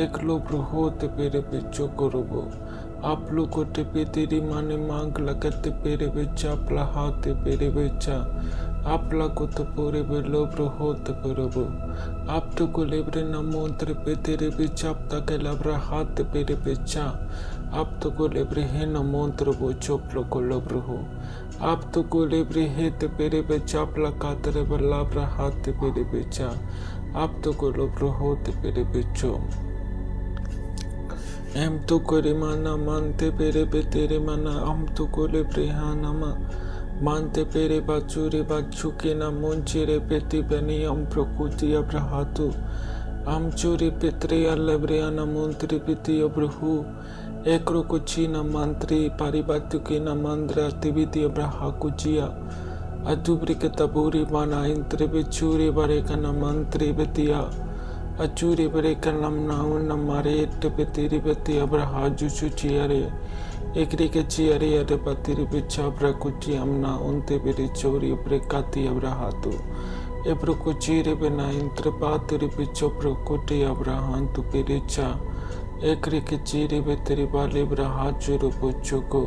एक लो ब्रो ते पेरे पे चुको रुगो आप लोग को टिपे तेरी माने मांग लगते पेरे बेचा अपला हाथ पेरे बेचा आप ला को तो पूरे बेलो ब्रो होते परबो आप तो को लेब्रे न मोंत्र पे तेरे बेचा अब तक लब्रा हाथ पेरे बेचा आप तो को लेब्रे है न मोंत्र बो चोपलो को लब्रो हो आप तो को लेब्रे है ते पेरे बेचा अपला कातरे बल्लाब्रा हाथ पेरे बेचा आप तो को लब्रो होते पेरे बेचो एम तो करे माना मानते पेरे पे तेरे माना हम तो कोले प्रेहाना मानते पेरे बाचूरे बाचू के ना मुंचेरे पेती बनी हम प्रकृति अब्रहातु हम चोरी पित्रे अल्लब्रिया न मंत्री पिति अब्रहु एकरो कुची न मंत्री पारिबातु के न मंद्र तिबिति अब्रहा कुचिया अदुब्रि के तबूरी माना इंद्र बिचूरे बरे का न मंत्री बितिया अचूरी बरे कलम नाउन मारे पे तेरी बत्ती अब्रहा जुचु चियरे एकरी के चियरे अरे पतिरी बिच्छा अब्रा कुची अमना उनते बेरे चोरी अब्रे काती अब्रहा तो एब्रो कुचीरे बिना इंत्र पातरी बिच्छो प्रकोटे अब्रहान तु पेरे चा एकरी के चीरे बे तेरी बाले अब्रहा चुरो पुच्छो को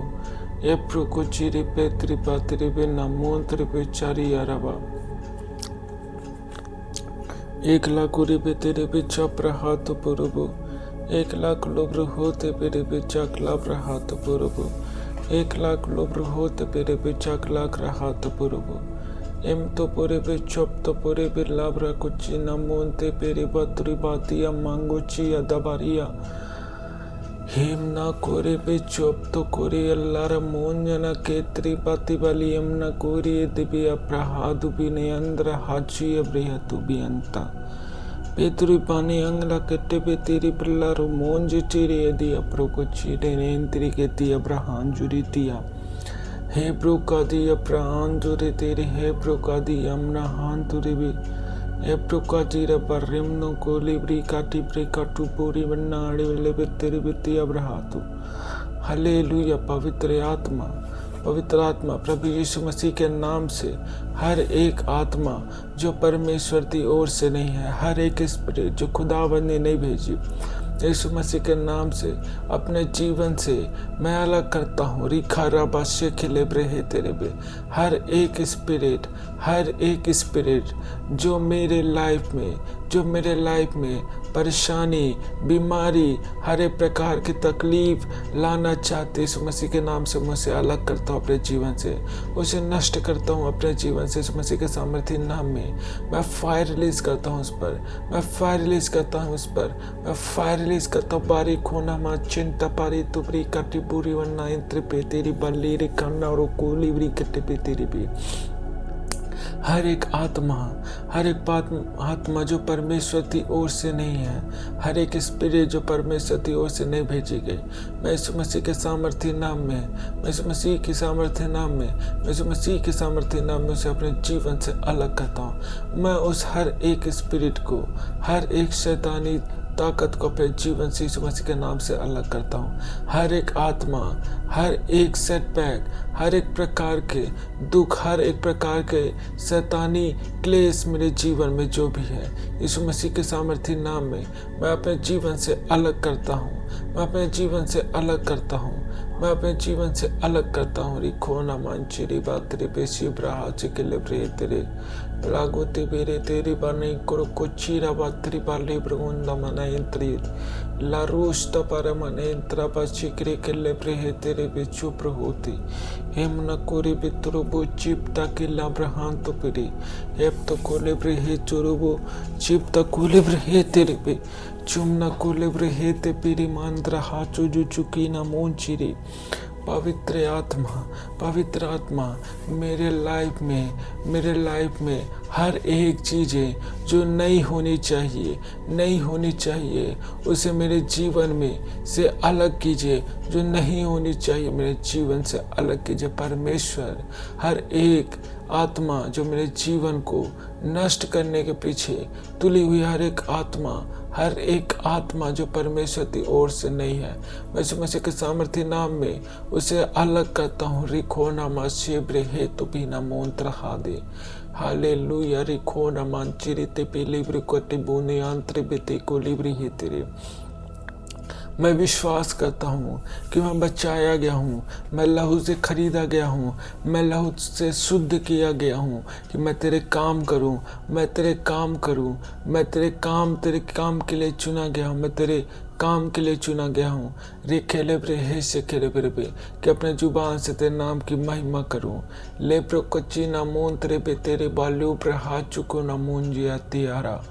एब्रो कुचीरे पे तेरी पातरी बिना मोंत्र बिचारी अरबा एक लाख पे तेरे बिचा प्रहात पुरबो एक लाख लोब्र होते पेरे बिचा क्लाब रहात पुरबो एक लाख लोब्र होते पेरे बिचा क्लाक रहात पुरबो एम तो पुरे बिचप तो पुरे बिलाब्रा कुची नमोनते पेरे बत्री बातिया मांगोचिया दबारिया हेम ना कोरे बिचप तो कोरे अल्लाह मोंजना केत्री पाती वाली एम ना कोरे दिव्या प्रहादु बिने अंद्र हाची अब्रिहतु बियंता पेतरी पानी अंगला कट्टे पे तेरी बिल्लारो मोंज चिरे यदि अप्रो को चीरे नेंत्री के ती अब्रहान जुरी तिया हे ब्रो का दी अब्रहान जुरे तेरे हे ब्रो का दी अमना हान तुरे भी हे ब्रो का जीरा पर रिमनो को लिब्री काटी ब्रे काटू पूरी बन्ना आड़े वेले पे तेरी बिती अब्रहातु हालेलुया पवित्र आत्मा प्रभु यीशु मसीह के नाम से हर एक आत्मा जो परमेश्वर की ओर से नहीं है, हर एक स्पिरिट जो खुदावन ने नहीं भेजी, यीशु मसीह के नाम से अपने जीवन से मैं अलग करता हूँ। रिखा रबाशे खिले ब्रहे तेरे बे हर एक स्पिरिट, हर एक स्पिरिट जो मेरे लाइफ में परेशानी, बीमारी, हर एक प्रकार की तकलीफ लाना चाहते यीशु मसीह के नाम से मैं उसे अलग करता हूँ अपने जीवन से, उसे नष्ट करता हूँ अपने जीवन से यीशु मसीह के सामर्थ्य नाम में। मैं फायर रिलीज करता हूँ उस पर, मैं फायर रिलीज करता हूँ उस पर, मैं फायर रिलीज करता हूँ। बारी खोना मा चिंता पारी तुबरी काटी बुरी वन्ना इंद्र पे तेरी बल्ली रे कन्ना और कोली बरी कटे पे तेरी भी। हर एक आत्मा जो परमेश्वर की ओर से नहीं है, हर एक स्पिरिट जो परमेश्वर की ओर से नहीं भेजी गई, मैं यीशु मसीह के सामर्थ्य नाम में, मैं यीशु मसीह के सामर्थ्य नाम में, मैं यीशु मसीह के सामर्थ्य नाम में उसे अपने जीवन से अलग करता हूँ। मैं उस हर एक स्पिरिट को, हर एक शैतानी ताकत को अपने जीवन से यीशु मसीह के नाम से अलग करता हूँ। हर एक आत्मा, हर एक सेटबैक, हर एक प्रकार के दुख, हर एक प्रकार के शैतानी क्लेश मेरे जीवन में जो भी है, यीशु मसीह के सामर्थ्य नाम में मैं अपने जीवन से अलग करता हूँ, मैं अपने जीवन से अलग करता हूँ, मैं अपने जीवन से अलग करता हूँ। रिखोना मांचिरी बातरी बेसी ब्राहा चिकेले ब्रे तेरे लागोते बेरे तेरी बाने करो कोचीरा बातरी बाले ब्रगुंदा मना इंत्री लारूष्ट पर मने इंत्रा बचिक्रे केले ब्रे तेरे बेचु प्रहोती हेम न कोरी बितरो बो चिप्ता के लाब्रहान तो पिरी हेप तो कोले ब्रे चुरुबो चिप्ता कोले ब्रे तेरे बे चुमना कोले ब्रे ते पिरी मांद्रा हाचो जो चुकी ना मोन चिरी। पवित्र आत्मा मेरे लाइफ में हर एक चीज़ें जो नहीं होनी चाहिए उसे मेरे जीवन में से अलग कीजिए, जो नहीं होनी चाहिए मेरे जीवन से अलग कीजिए। परमेश्वर हर एक आत्मा जो मेरे जीवन को नष्ट करने के पीछे तुली हुई, हर एक आत्मा जो परमेश्वर की ओर से नहीं है, मैं यीशु मसीह के सामर्थ्य नाम में उसे अलग करता हूँ। रिखोना मा शेब्रे हे तो बिना मोंत्र हादे हालेलुया। रिखोना मांचिरी ते पे लिब्रे कोटे बोने आंत्र बेते को लिब्री हे तेरे। मैं विश्वास करता हूँ कि मैं बचाया गया हूँ, मैं लहू से खरीदा गया हूँ, मैं लहू से शुद्ध किया गया हूँ कि मैं तेरे काम करूँ, मैं तेरे काम के लिए चुना गया हूँ, मैं तेरे काम के लिए चुना गया हूँ। रे खेले ब्रे हे से खेले ब्रे बे कि अपने जुबान से तेरे नाम की महिमा करूँ। ले प्रो कच्ची ना मोन तेरे बे तेरे बाल्यू पर हाथ चुको ना मोन जिया तियारा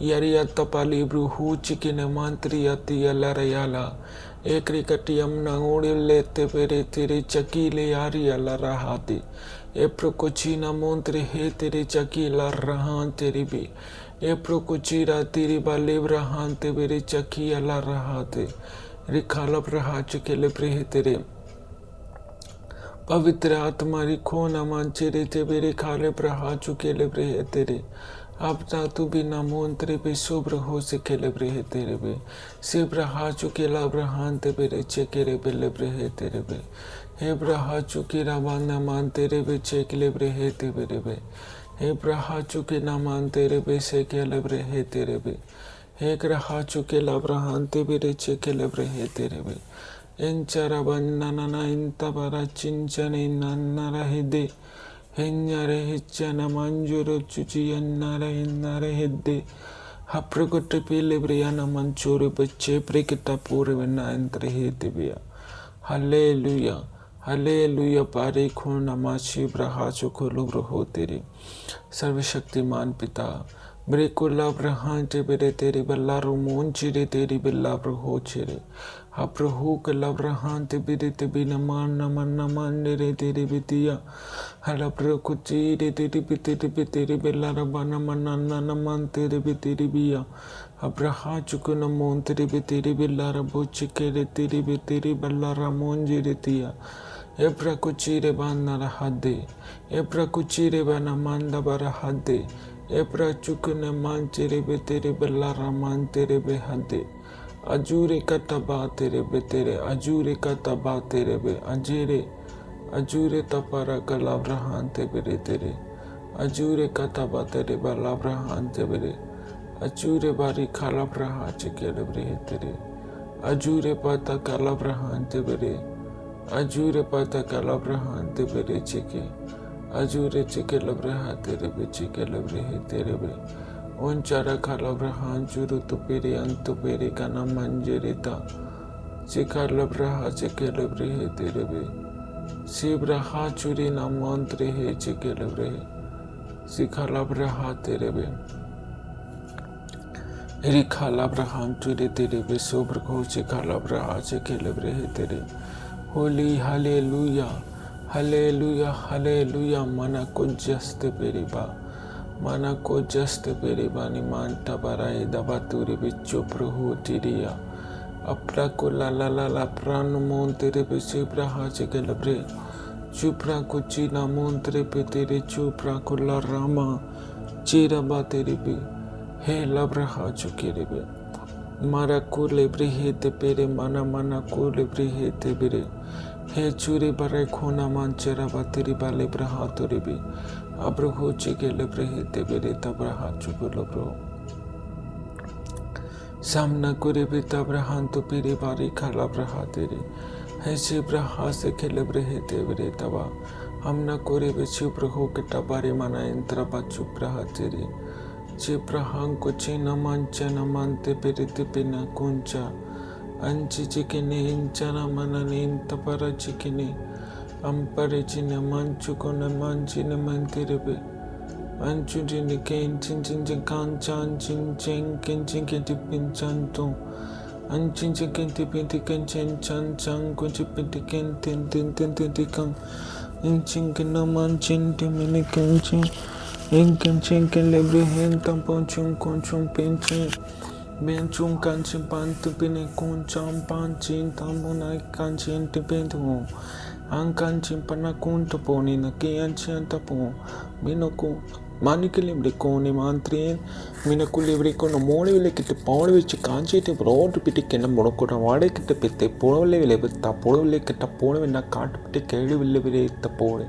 यरिया तपाली ब्रूहू चिकिन मंत्री अति अलरयाला एकरी कटियम नंगोड़ी लेते पेरे तेरे चकीले यारी अलरा हाथी ए प्रोकोची न मंत्री हे तेरे चकीला रहान तेरी भी ए प्रोकोचीरा तेरी बाले रहान ते मेरे चकी अला रहाते रिखाला रहा चकेले प्रेह तेरे। पवित्र आत्मा रिखो न मांचेरे ते मेरे खाले प्रहा चुकेले प्रेह तेरे। अब ना तू भी ना मोन तेरे पे शुभ्र हो से खेले ब्रे तेरे बे से ब्रहा चुके ला ब्रहान ते बेरे चेकेरे बेले ब्रे तेरे बे हे ब्रहा चुके रामान ना मान तेरे बे चेकले ब्रे ते बेरे बे हे ब्रहा चुके ना मान तेरे बे से खेले ब्रे तेरे बे हे ग्रहा चुके ला ब्रहान ते बेरे चेकेले ब्रे तेरे बे इन चरा बन्ना ना इन तबरा चिंचन इन ना रहे दे ಹೆಂಜರೆ ಹೆಚ್ಚನ ಮಂಜುರು ಚುಚಿಯನ್ನರ ಹಿನ್ನರೆ ಹೆದ್ದೆ ಹಪ್ರಗೊಟ್ಟೆ ಪೀಲೆ ಬ್ರಿಯಾನ ಮಂಚೂರು ಬಚ್ಚೆ ಪ್ರಿಕಿತ ಪೂರ್ವೆನ್ನ ಎಂದ್ರೆ ಹೇದಿವಿಯ हल्लेलुया पारे खून नमाशी ब्रहा चुको लुब्र हो तेरे। सर्वशक्तिमान पिता ब्रे को लव रहा बेरे तेरे बल्ला रोमोन चिरे तेरी बिल्ला हो चिरे प्रभु के लव रहा ते बिरे ते बिना मान नमन रे तेरे बितिया हल प्रभु चीरे तेरी बिल्ला रबा नमन नमन तेरे बितेरी बिया अब्रहा चुको नमोन तेरे बितेरी बिल्ला रबो चिके रे तेरी बितेरी बल्ला रामोन जिरे तिया एब्रा कुचीरे बांधना रहा दे एब्रा कुचीरे बना मांदा बरा हदे एब्रा चुकने मान तेरे बे तेरे बल्ला रामान तेरे बे हदे अजूरे का तबा तेरे बे तेरे अजूरे का तबा तेरे बे अजूरे तपारा कला ब्रहान ते बेरे तेरे अजूरे का तबा तेरे बल्ला ब्रहान ते बेरे अजूरे बारी खाला ब्रहान चिकेले ब्रे तेरे अजूरे पाता काला ब्रहान ते बेरे अजूरे पाता काला ब्रहान ते बेरे चिके अजूरे चिके लब रहा तेरे बे चिके लब रहे तेरे बे उन चारा खाला रहा चुरु तो पेरे अंत पेरे का नाम मंजरिता चिका लब रहा चिके लब रहे तेरे बे शिव रहा चुरी नाम मंत्र है चिके लब रहे सिखा लब रहा तेरे बे रिखा लब रहा चुरे तेरे बे सोब्र को चिका लब रहा चिके लब रहे तेरे होली हालेलुया हालेलुया हालेलुया मना को जस्त पेरे बा mana ko just pere bani manta barai daba ture bicho prohu tiria apra ko la la la la pran mon tere pe chupra ha che labre chupra ko china mon tere pe tere chupra ko la rama chira ba tere pe he labra ha chuke rebe mara ko lebre he te pere mana mana ko lebre he te bere he chure barai khona man chera ba tere ba lebra ha ture be अब्रहो चिके लब्रहे ते बेरे तब्रहा चुको लब्रो सामना करे बे तब्रहान तो पीरे बारी खाला ब्रहा तेरे है चिब्रहा से खेल ब्रहे ते बेरे तबा हम न करे बे चिब्रहो के टबारे मना इंद्र बा चुब्रहा तेरे चिब्रहां को चीना मांचा न मानते बेरे ते बिना कुंचा अंची चिके ने इंचा न मना ने इंतपरा चिके ने Amparicine manchucone mancine mentirebe Anchudine cane chinchin canchan chin kinchin pinchanto Anchin pinti canchan chan conchipinti tintintinticam Inchin manchin timinicanchin Incanchin lebre hen tamponchum conchum pinchin Benchum canchin pantu pine concham panchin tambunai canchin tipinto Angkan cimpana kunta poni na kian cianta po minoko manike libre kone mantrien minaku libre kono mole vile kitte paul vich kanchi te broad piti kenna monoko na wade kitte pitte pole vile ta pole vile kitta pole na kaat piti kedi vile vile ta pole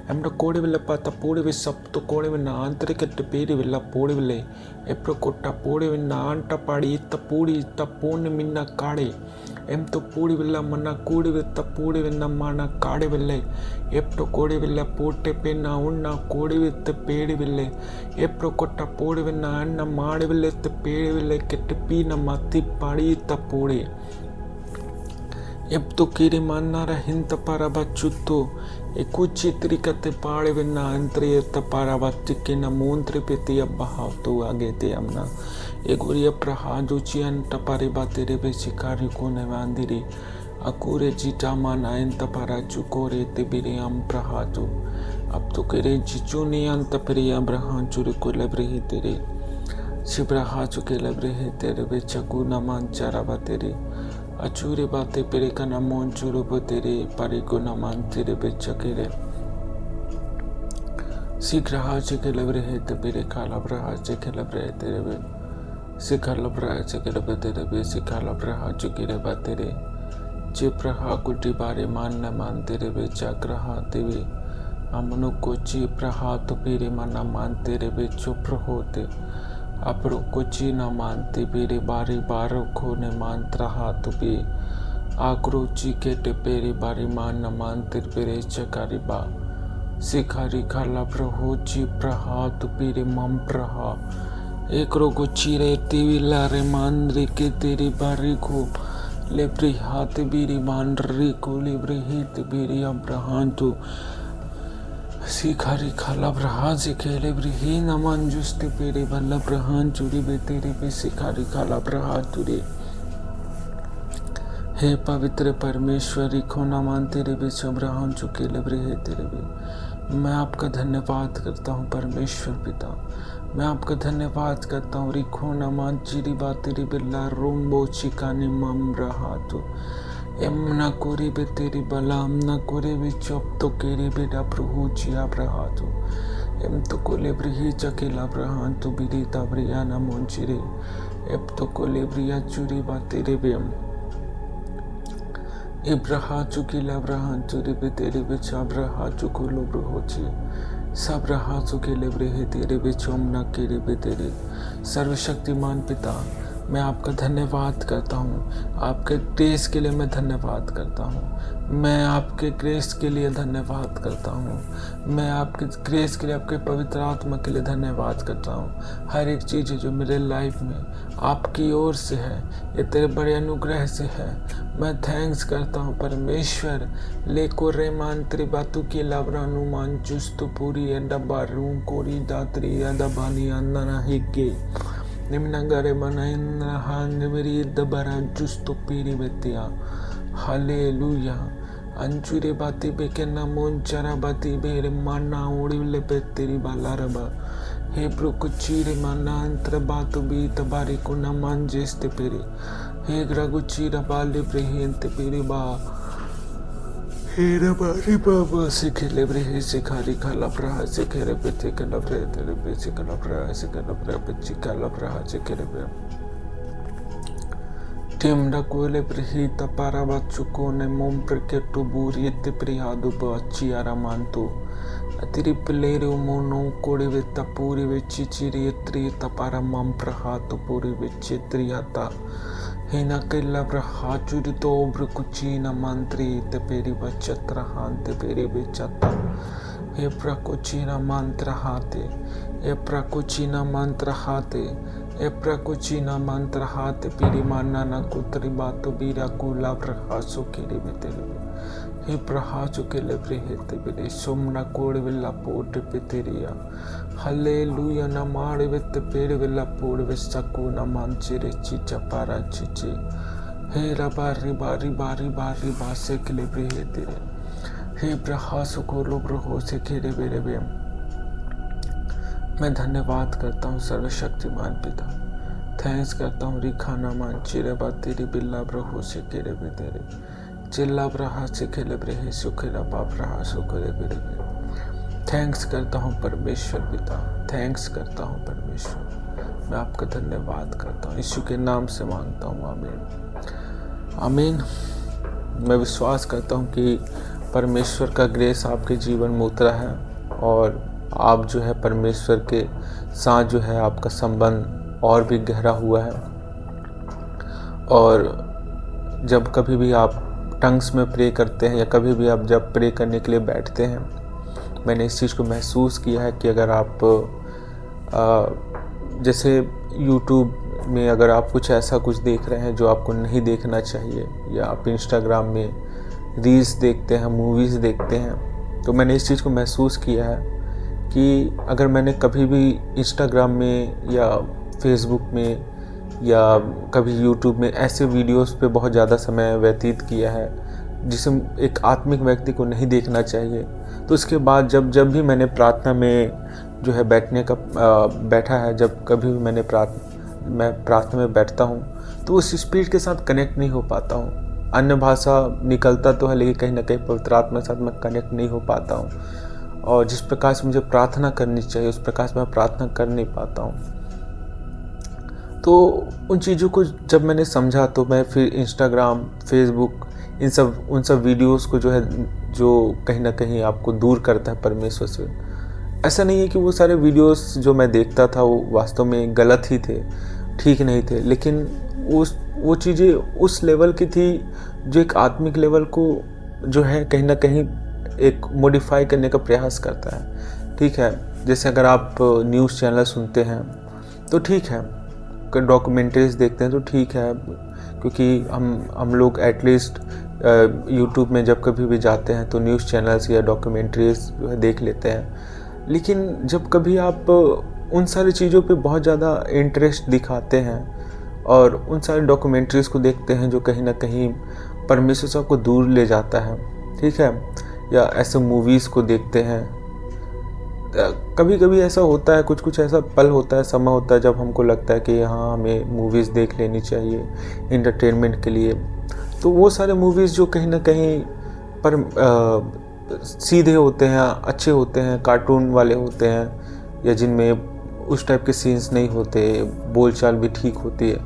amra kode vile pa ta pole ve sab to kode ve na antre kitte peri villa pole vile epro kotta pole ve na anta padi ta pone minna kade em to pudi villa mana kudi vitta pudi vinna mana kaade ville epto kodi villa potte penna unna kodi vitta pedi ville epro kotta podi vinna anna maadi ville te pedi ville kette pina matti padi ta podi epto kiri mannara hinta parabachutto ekuchi trikate paade vinna antre ta parabachikina montre peti abbahato agete amna एगोरिया प्रहाजुचियन Tapare बातेरे बे शिकारी को नवांदिरे अकुरे zeta मानायन तपारा चुकोरे तिबिरे अम प्रहाजु अब तो करे जिचु ने अंत परिया ब्रहान चुरे को लबरे तेरे शिब्रहा चुके लबरे तेरे बे चकु नमान चारा बातेरे अचूरे बाते पेरे का नमोन चुरु तेरे परे को नमान तेरे बे चकेरे शिग्रहा चुके लबरे तेरे काला ब्रहा चुके लबरे तेरे बे सिखा लब्रा चके लबे तेरे बे सिखा लब्रा चुके रे बातेरे चिप्रहा कुटी बारे मान न मान तेरे बे चक्रहा तेवे अमनु को चिप्रहा तो पीरे मना मान तेरे बे चुप्र होते अपरो कुची न मानते पीरे बारी बारो को ने मानत्रहा तो पे आक्रोची के टेपेरे बारी मान न मान तेरे पेरे चकारी बा सिखारी खाला प्रहो चिप्रहा तो पीरे मम प्रहा एक रोगो चीरे तिविला रे मांद्रे के तेरी बारी को लेब्री हाथ बीरी मांड्री को लेब्री हित बीरी अब्रहान तो सिखारी खाला ब्रहान से के लेब्री ही नमान जुस्ते पेरे बल्ला ब्रहान चुरी बे तेरे पे सिखारी खाला ब्रहान तुरे हे पवित्र परमेश्वरी को नमान तेरे बे अब्रहान चुके लेब्री है तेरे बे मैं आपका धन्यवाद करता हूँ परमेश्वर पिता मैं आपका धन्यवाद करता हूँ रिखो नमान चिरी बातेरी बिल्ला रोम्बो चिकाने मम रहा तो एम न कोरी बे तेरी बलाम न कोरे बे चप तो केरी बेटा प्रभु चिया रहा तो एम तो कोले ब्रिही चकेला ब्रहान तो बिरी तबरिया न मोंचिरे एप तो कोले ब्रिया चुरी बातेरे बेम इब्रहा चुकी लब्रहान चुरी बे तेरी बे चाब्रहा चुको लोब्र होची सब रहा चुके लेब्रे है तेरे बे चोम न केरे बे तेरे सर्वशक्तिमान पिता मैं आपका धन्यवाद करता हूँ। आपके ग्रेस के लिए मैं धन्यवाद करता हूँ। मैं आपके ग्रेस के लिए धन्यवाद करता हूँ। मैं आपके ग्रेस के लिए, आपके पवित्र आत्मा के लिए धन्यवाद करता हूँ। हर एक चीज़ जो मेरे लाइफ में आपकी ओर से है, ये तेरे बड़े अनुग्रह से है। मैं थैंक्स करता हूँ परमेश्वर। लेको रेमान त्रिबातु की लाब्रानुमान चुस्तु पूरी डब्बा रूम कोरी दात्री दबानी अंदना हिगे निम्नगरे मनाइंद्र हांगवेरी दबरा जुस्तु पीरी बेतिया। हालेलुया। अंचुरे बाती बेके नमोन चरा बाती बेरे माना उड़िले बेतेरी बालारबा। हे ब्रुकुचीरे मानांत्र बातु बी तबारी को नमान जेस्ते पेरी। हे ग्रगुचीरा बाले ब्रेहेंते पेरी बा। हे रबारी बाबा सिखेले ब्रेहे सिखारी खाला प्रहा सिखेरे बेते कला ब्रे तेरे बेचे कला प्रहा सिखला ब्रे बच्ची कला प्रहा सिखेरे ब्रे। Timda kuele prihita para batsukone mompre kettu buriette prihadu bachi aramantu. Atiri pelere umono kore vetta puri vecchi chirietri tapara mamprahatu puri vecchi triata. Hena kella prahachuri to brukuchina mantri te peri bachatra hante peri bechata. He prakuchina mantra hate. He prakuchina mantra hate. Eprakuchina mantra hate piri manana kutri batu bira kula prahasu kiri betere. He prahasu kele brehete bere somna kode villa pote peteria. Hallelujah namare vette pere villa pode vesaku namanchire chicha para chiche. He rabari bari bari bari base kele brehetere. He prahasu kolo broho se kere bere bem. मैं धन्यवाद करता हूँ सर्वशक्तिमान पिता। Thanks करता हूँ रिखाना मान चिरे बातेरी बिल्ला ब्रहो से केरे बेतेरे चिल्ला ब्रहा से खेले ब्रहे सुखेला बाप रहा सुखेले बेरे। थैंक्स करता हूँ परमेश्वर पिता। थैंक्स करता हूँ परमेश्वर। मैं आपका धन्यवाद करता हूँ। यीशु के नाम से मांगता हूँ, आमीन आमीन। मैं विश्वास करता हूँ कि परमेश्वर का ग्रेस आपके जीवन में उतरा है और आप जो है परमेश्वर के साथ जो है आपका संबंध और भी गहरा हुआ है। और जब कभी भी आप टंग्स में प्रे करते हैं या कभी भी आप जब प्रे करने के लिए बैठते हैं, मैंने इस चीज़ को महसूस किया है कि अगर आप जैसे यूट्यूब में अगर आप कुछ ऐसा कुछ देख रहे हैं जो आपको नहीं देखना चाहिए, या आप इंस्टाग्राम में रील्स देखते हैं, मूवीज़ देखते हैं, तो मैंने इस चीज़ को महसूस किया है कि अगर मैंने कभी भी इंस्टाग्राम में या फेसबुक में या कभी यूट्यूब में ऐसे वीडियोस पे बहुत ज़्यादा समय व्यतीत किया है जिसे एक आत्मिक व्यक्ति को नहीं देखना चाहिए, तो उसके बाद जब भी मैंने प्रार्थना में जो है बैठा है, जब कभी भी मैं प्रार्थना में बैठता हूँ तो उस स्पिरिट के साथ कनेक्ट नहीं हो पाता हूँ। अन्य भाषा निकलता तो है लेकिन कहीं ना कहीं पवित्र आत्मा के साथ मैं कनेक्ट नहीं हो पाता हूँ, और जिस प्रकार से मुझे प्रार्थना करनी चाहिए उस प्रकार से मैं प्रार्थना कर नहीं पाता हूँ। तो उन चीज़ों को जब मैंने समझा तो मैं फिर इंस्टाग्राम, फेसबुक, उन सब वीडियोस को जो है, जो कहीं ना कहीं आपको दूर करता है परमेश्वर से। ऐसा नहीं है कि वो सारे वीडियोस जो मैं देखता था वो वास्तव में गलत ही थे, ठीक नहीं थे, लेकिन वो चीज़ें उस लेवल की थी जो एक आत्मिक लेवल को जो है कहीं ना कहीं एक मॉडिफाई करने का प्रयास करता है। ठीक है, जैसे अगर आप न्यूज़ चैनल सुनते हैं तो ठीक है, अगर डॉक्यूमेंट्रीज देखते हैं तो ठीक है, क्योंकि हम लोग एटलीस्ट यूट्यूब में जब कभी भी जाते हैं तो न्यूज़ चैनल्स या डॉक्यूमेंट्रीज जो है देख लेते हैं। लेकिन जब कभी आप उन सारी चीज़ों पे बहुत ज़्यादा इंटरेस्ट दिखाते हैं और उन सारी डॉक्यूमेंट्रीज को देखते हैं जो कहीं ना कहीं परमेश्वर से आपको दूर ले जाता है, ठीक है, या ऐसे मूवीज़ को देखते हैं, कभी कभी ऐसा होता है, कुछ ऐसा पल होता है, समय होता है जब हमको लगता है कि हाँ हमें मूवीज़ देख लेनी चाहिए इंटरटेनमेंट के लिए। तो वो सारे मूवीज़ जो कहीं ना कहीं पर सीधे होते हैं, अच्छे होते हैं, कार्टून वाले होते हैं, या जिनमें उस टाइप के सीन्स नहीं होते, बोलचाल भी ठीक होती है,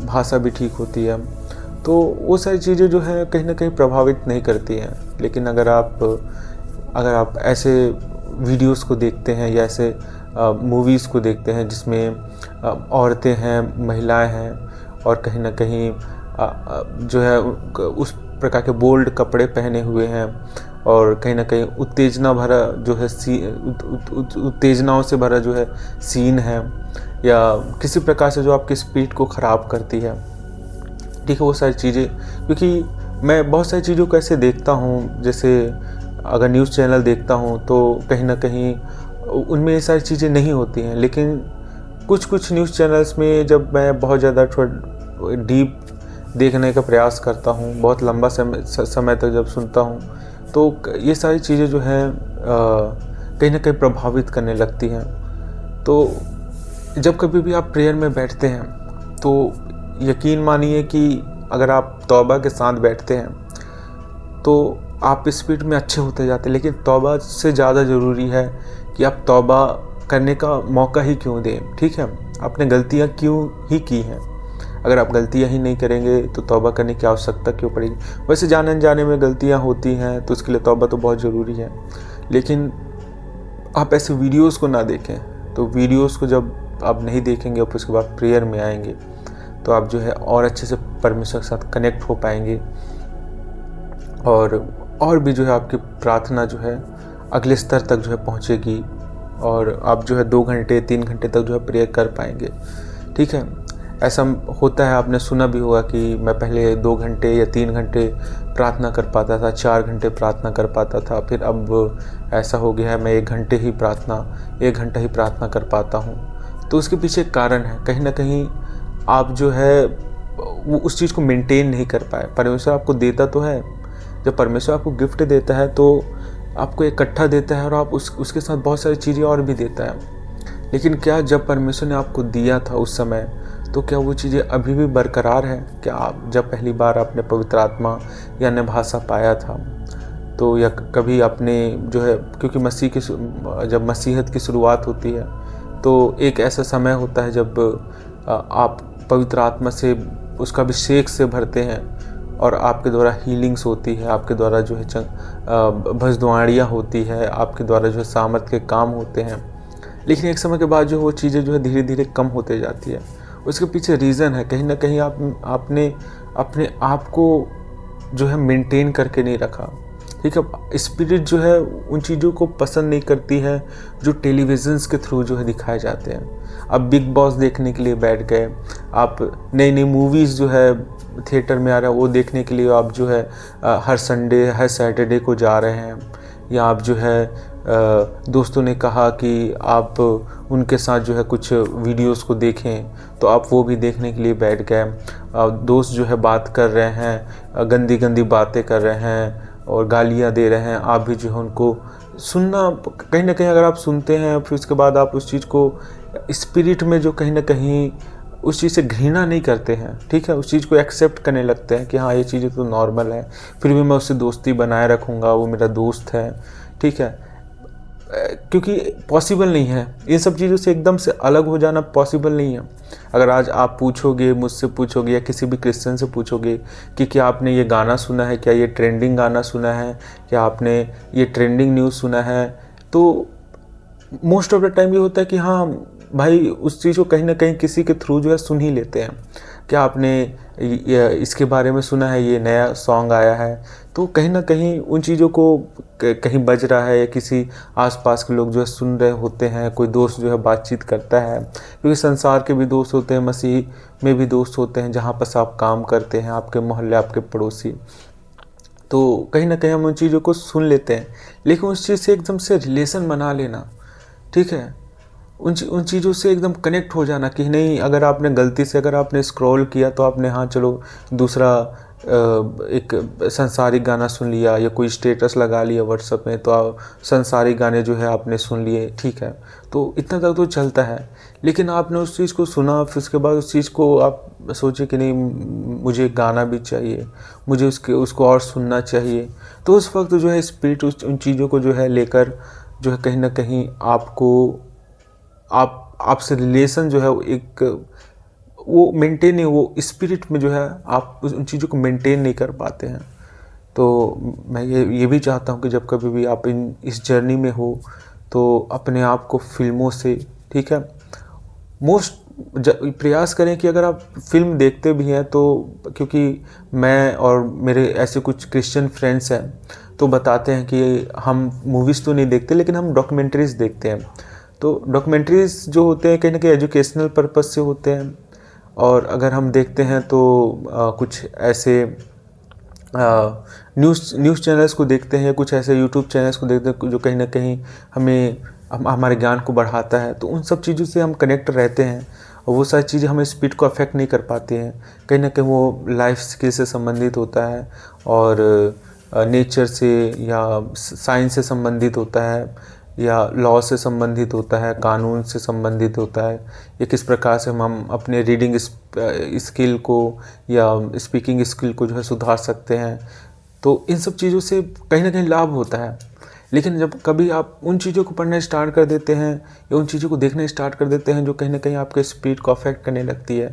भाषा भी ठीक होती है, तो वो सारी चीज़ें जो है कहीं ना कहीं प्रभावित नहीं करती हैं। लेकिन अगर आप ऐसे वीडियोस को देखते हैं या ऐसे मूवीज़ को देखते हैं जिसमें औरतें हैं, महिलाएं हैं और कहीं ना कहीं जो है उस प्रकार के बोल्ड कपड़े पहने हुए हैं और कहीं ना कहीं उत्तेजना भरा जो है उत्तेजनाओं से भरा जो है सीन है या किसी प्रकार से जो आपकी स्पीड को ख़राब करती है। ठीक है, वो सारी चीज़ें, क्योंकि मैं बहुत सारी चीज़ों को ऐसे देखता हूँ, जैसे अगर न्यूज़ चैनल देखता हूँ तो कहीं ना कहीं उनमें ये सारी चीज़ें नहीं होती हैं, लेकिन कुछ न्यूज़ चैनल्स में जब मैं बहुत ज़्यादा थोड़ा डीप देखने का प्रयास करता हूँ, बहुत लंबा समय तक जब सुनता हूँ, तो ये सारी चीज़ें जो हैं कहीं ना कहीं प्रभावित करने लगती हैं। तो जब कभी भी आप प्रेयर में बैठते हैं तो यकीन मानिए कि अगर आप तौबा के साथ बैठते हैं तो आप स्पीड में अच्छे होते जाते हैं, लेकिन तौबा से ज़्यादा ज़रूरी है कि आप तौबा करने का मौका ही क्यों दें। ठीक है, आपने गलतियाँ क्यों ही की हैं, अगर आप गलतियाँ ही नहीं करेंगे तो तौबा करने की आवश्यकता क्यों पड़ेगी। वैसे जाने अनजाने में गलतियाँ होती हैं तो उसके लिए तौबा तो बहुत ज़रूरी है, लेकिन आप ऐसे वीडियोस को ना देखें। तो वीडियोस को जब आप नहीं देखेंगे और उसके बाद प्रेयर में आएंगे तो आप जो है और अच्छे से परमेश्वर के साथ कनेक्ट हो पाएंगे और भी जो है आपकी प्रार्थना जो है अगले स्तर तक जो है पहुँचेगी और आप जो है 2 घंटे 3 घंटे तक जो है प्रेयर कर पाएंगे। ठीक है, ऐसा होता है, आपने सुना भी होगा कि मैं पहले 2 घंटे या 3 घंटे प्रार्थना कर पाता था, 4 घंटे प्रार्थना कर पाता था, फिर अब ऐसा हो गया है मैं 1 घंटा ही प्रार्थना कर पाता हूँ। तो उसके पीछे एक कारण है, कहीं ना कहीं आप जो है वो उस चीज़ को मेंटेन नहीं कर पाए। परमेश्वर आपको देता तो है, जब परमेश्वर आपको गिफ्ट देता है तो आपको इकट्ठा देता है और आप उसके साथ बहुत सारी चीज़ें और भी देता है, लेकिन क्या जब परमेश्वर ने आपको दिया था उस समय तो क्या वो चीज़ें अभी भी बरकरार है? क्या आप जब पहली बार आपने पवित्र आत्मा या अन्य भाषा पाया था तो या कभी आपने जो है, क्योंकि जब मसीहत की शुरुआत होती है तो एक ऐसा समय होता है जब आप पवित्र आत्मा से उसका अभिषेक से भरते हैं और आपके द्वारा हीलिंग्स होती है, आपके द्वारा जो है भविष्यवाणियाँ होती है, आपके द्वारा जो है सामर्थ के काम होते हैं, लेकिन एक समय के बाद जो वो चीज़ें जो है धीरे धीरे कम होते जाती है। उसके पीछे रीज़न है, कहीं ना कहीं आपने अपने आप को जो है मेंटेन करके नहीं रखा। ठीक है, स्पिरिट जो है उन चीज़ों को पसंद नहीं करती है जो टेलीविज़न्स के थ्रू जो है दिखाए जाते हैं। आप बिग बॉस देखने के लिए बैठ गए, आप नई नई मूवीज़ जो है थिएटर में आ रहा है वो देखने के लिए आप जो है हर संडे हर सैटरडे को जा रहे हैं, या आप जो है दोस्तों ने कहा कि आप उनके साथ जो है कुछ वीडियोस को देखें तो आप वो भी देखने के लिए बैठ गए। दोस्त जो है बात कर रहे हैं, गंदी गंदी बातें कर रहे हैं और गालियां दे रहे हैं, आप भी जो है उनको सुनना, कहीं ना कहीं अगर आप सुनते हैं फिर उसके बाद आप उस चीज़ को स्पिरिट में जो कहीं ना कहीं उस चीज़ से घृणा नहीं करते हैं। ठीक है, उस चीज़ को एक्सेप्ट करने लगते हैं कि हाँ ये चीज़ें तो नॉर्मल है, फिर भी मैं उससे दोस्ती बनाए रखूँगा, वो मेरा दोस्त है। ठीक है, क्योंकि पॉसिबल नहीं है, इन सब चीज़ों से एकदम से अलग हो जाना पॉसिबल नहीं है। अगर आज आप पूछोगे, मुझसे पूछोगे या किसी भी क्रिश्चियन से पूछोगे कि क्या आपने ये गाना सुना है, क्या ये ट्रेंडिंग गाना सुना है, क्या आपने ये ट्रेंडिंग न्यूज़ सुना है, तो मोस्ट ऑफ द टाइम ये होता है कि हाँ भाई उस चीज़ को कहीं ना कहीं किसी के थ्रू जो है सुन ही लेते हैं। क्या आपने इसके बारे में सुना है, ये नया सॉन्ग आया है, तो कहीं ना कहीं उन चीज़ों को कहीं बज रहा है या किसी आसपास के लोग जो है सुन रहे होते हैं, कोई दोस्त जो है बातचीत करता है, क्योंकि संसार के भी दोस्त होते हैं, मसीह में भी दोस्त होते हैं, जहाँ पर आप काम करते हैं, आपके मोहल्ले, आपके पड़ोसी, तो कहीं ना कहीं हम उन चीज़ों को सुन लेते हैं, लेकिन उस चीज़ से एकदम से रिलेशन बना लेना, ठीक है, उन चीज़ों से एकदम कनेक्ट हो जाना कि नहीं, अगर आपने गलती से अगर आपने स्क्रॉल किया तो आपने हाँ चलो दूसरा एक संसारिक गाना सुन लिया या कोई स्टेटस लगा लिया व्हाट्सएप में, तो आप संसारिक गाने जो है आपने सुन लिए, ठीक है, तो इतना तक तो चलता है। लेकिन आपने उस चीज़ को सुना, फिर उसके बाद उस चीज़ को आप सोचे कि नहीं मुझे गाना भी चाहिए, मुझे उसको और सुनना चाहिए, तो उस वक्त जो है स्पिरिट उन चीज़ों को जो है लेकर जो है कहीं ना कहीं आपसे रिलेशन जो है एक वो मेंटेन नहीं, वो स्पिरिट में जो है आप उन चीज़ों को मेंटेन नहीं कर पाते हैं। तो मैं ये भी चाहता हूँ कि जब कभी भी आप इस जर्नी में हो तो अपने आप को फिल्मों से, ठीक है, प्रयास करें कि अगर आप फिल्म देखते भी हैं तो, क्योंकि मैं और मेरे ऐसे कुछ क्रिश्चियन फ्रेंड्स हैं तो बताते हैं कि हम मूवीज़ तो नहीं देखते लेकिन हम डॉक्यूमेंट्रीज़ देखते हैं। तो डॉक्यूमेंट्रीज़ जो होते हैं कहीं ना कहीं एजुकेशनल पर्पस से होते हैं, और अगर हम देखते हैं तो कुछ ऐसे न्यूज़ चैनल्स को देखते हैं, कुछ ऐसे यूट्यूब चैनल्स को देखते हैं जो कहीं ना कहीं हमारे ज्ञान को बढ़ाता है, तो उन सब चीज़ों से हम कनेक्ट रहते हैं। और वो सारी चीज़ें हमें स्पीड को अफेक्ट नहीं कर पाती हैं, कहीं ना कहीं वो लाइफ स्किल से संबंधित होता है और नेचर से या साइंस से संबंधित होता है या लॉ से संबंधित होता है, कानून से संबंधित होता है, या किस प्रकार से हम अपने रीडिंग स्किल को या स्पीकिंग स्किल को जो है सुधार सकते हैं। तो इन सब चीज़ों से कहीं ना कहीं लाभ होता है। लेकिन जब कभी आप उन चीज़ों को पढ़ना स्टार्ट कर देते हैं या उन चीज़ों को देखना स्टार्ट कर देते हैं जो कहीं ना कहीं आपके स्पीड को अफेक्ट करने लगती है,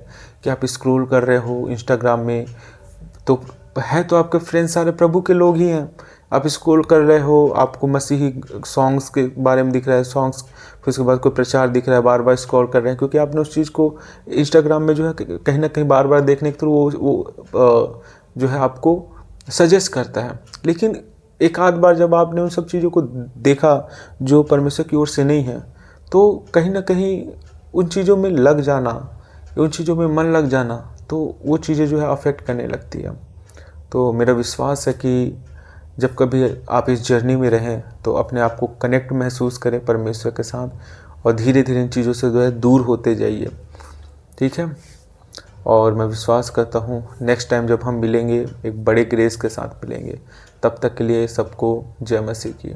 कि आप स्क्रॉल कर रहे हो इंस्टाग्राम में, तो है तो आपके फ्रेंड्स सारे प्रभु के लोग ही हैं, आप स्क्रॉल कर रहे हो, आपको मसीही सॉन्ग्स के बारे में दिख रहा है, सॉन्ग्स, फिर उसके बाद कोई प्रचार दिख रहा है, बार बार स्क्रॉल कर रहे हैं क्योंकि आपने उस चीज़ को इंस्टाग्राम में जो है कहीं ना कहीं बार बार देखने के थ्रू वो जो है आपको सजेस्ट करता है। लेकिन एक आध बार जब आपने उन सब चीज़ों को देखा जो परमेश्वर की ओर से नहीं है, तो कहीं ना कहीं उन चीज़ों में लग जाना, उन चीज़ों में मन लग जाना, तो वो चीज़ें जो है अफेक्ट करने लगती है। तो मेरा विश्वास है कि जब कभी आप इस जर्नी में रहें तो अपने आप को कनेक्ट महसूस करें परमेश्वर के साथ और धीरे धीरे इन चीज़ों से जो है दूर होते जाइए, ठीक है। और मैं विश्वास करता हूँ नेक्स्ट टाइम जब हम मिलेंगे एक बड़े ग्रेस के साथ मिलेंगे। तब तक के लिए सबको जय मसीह की।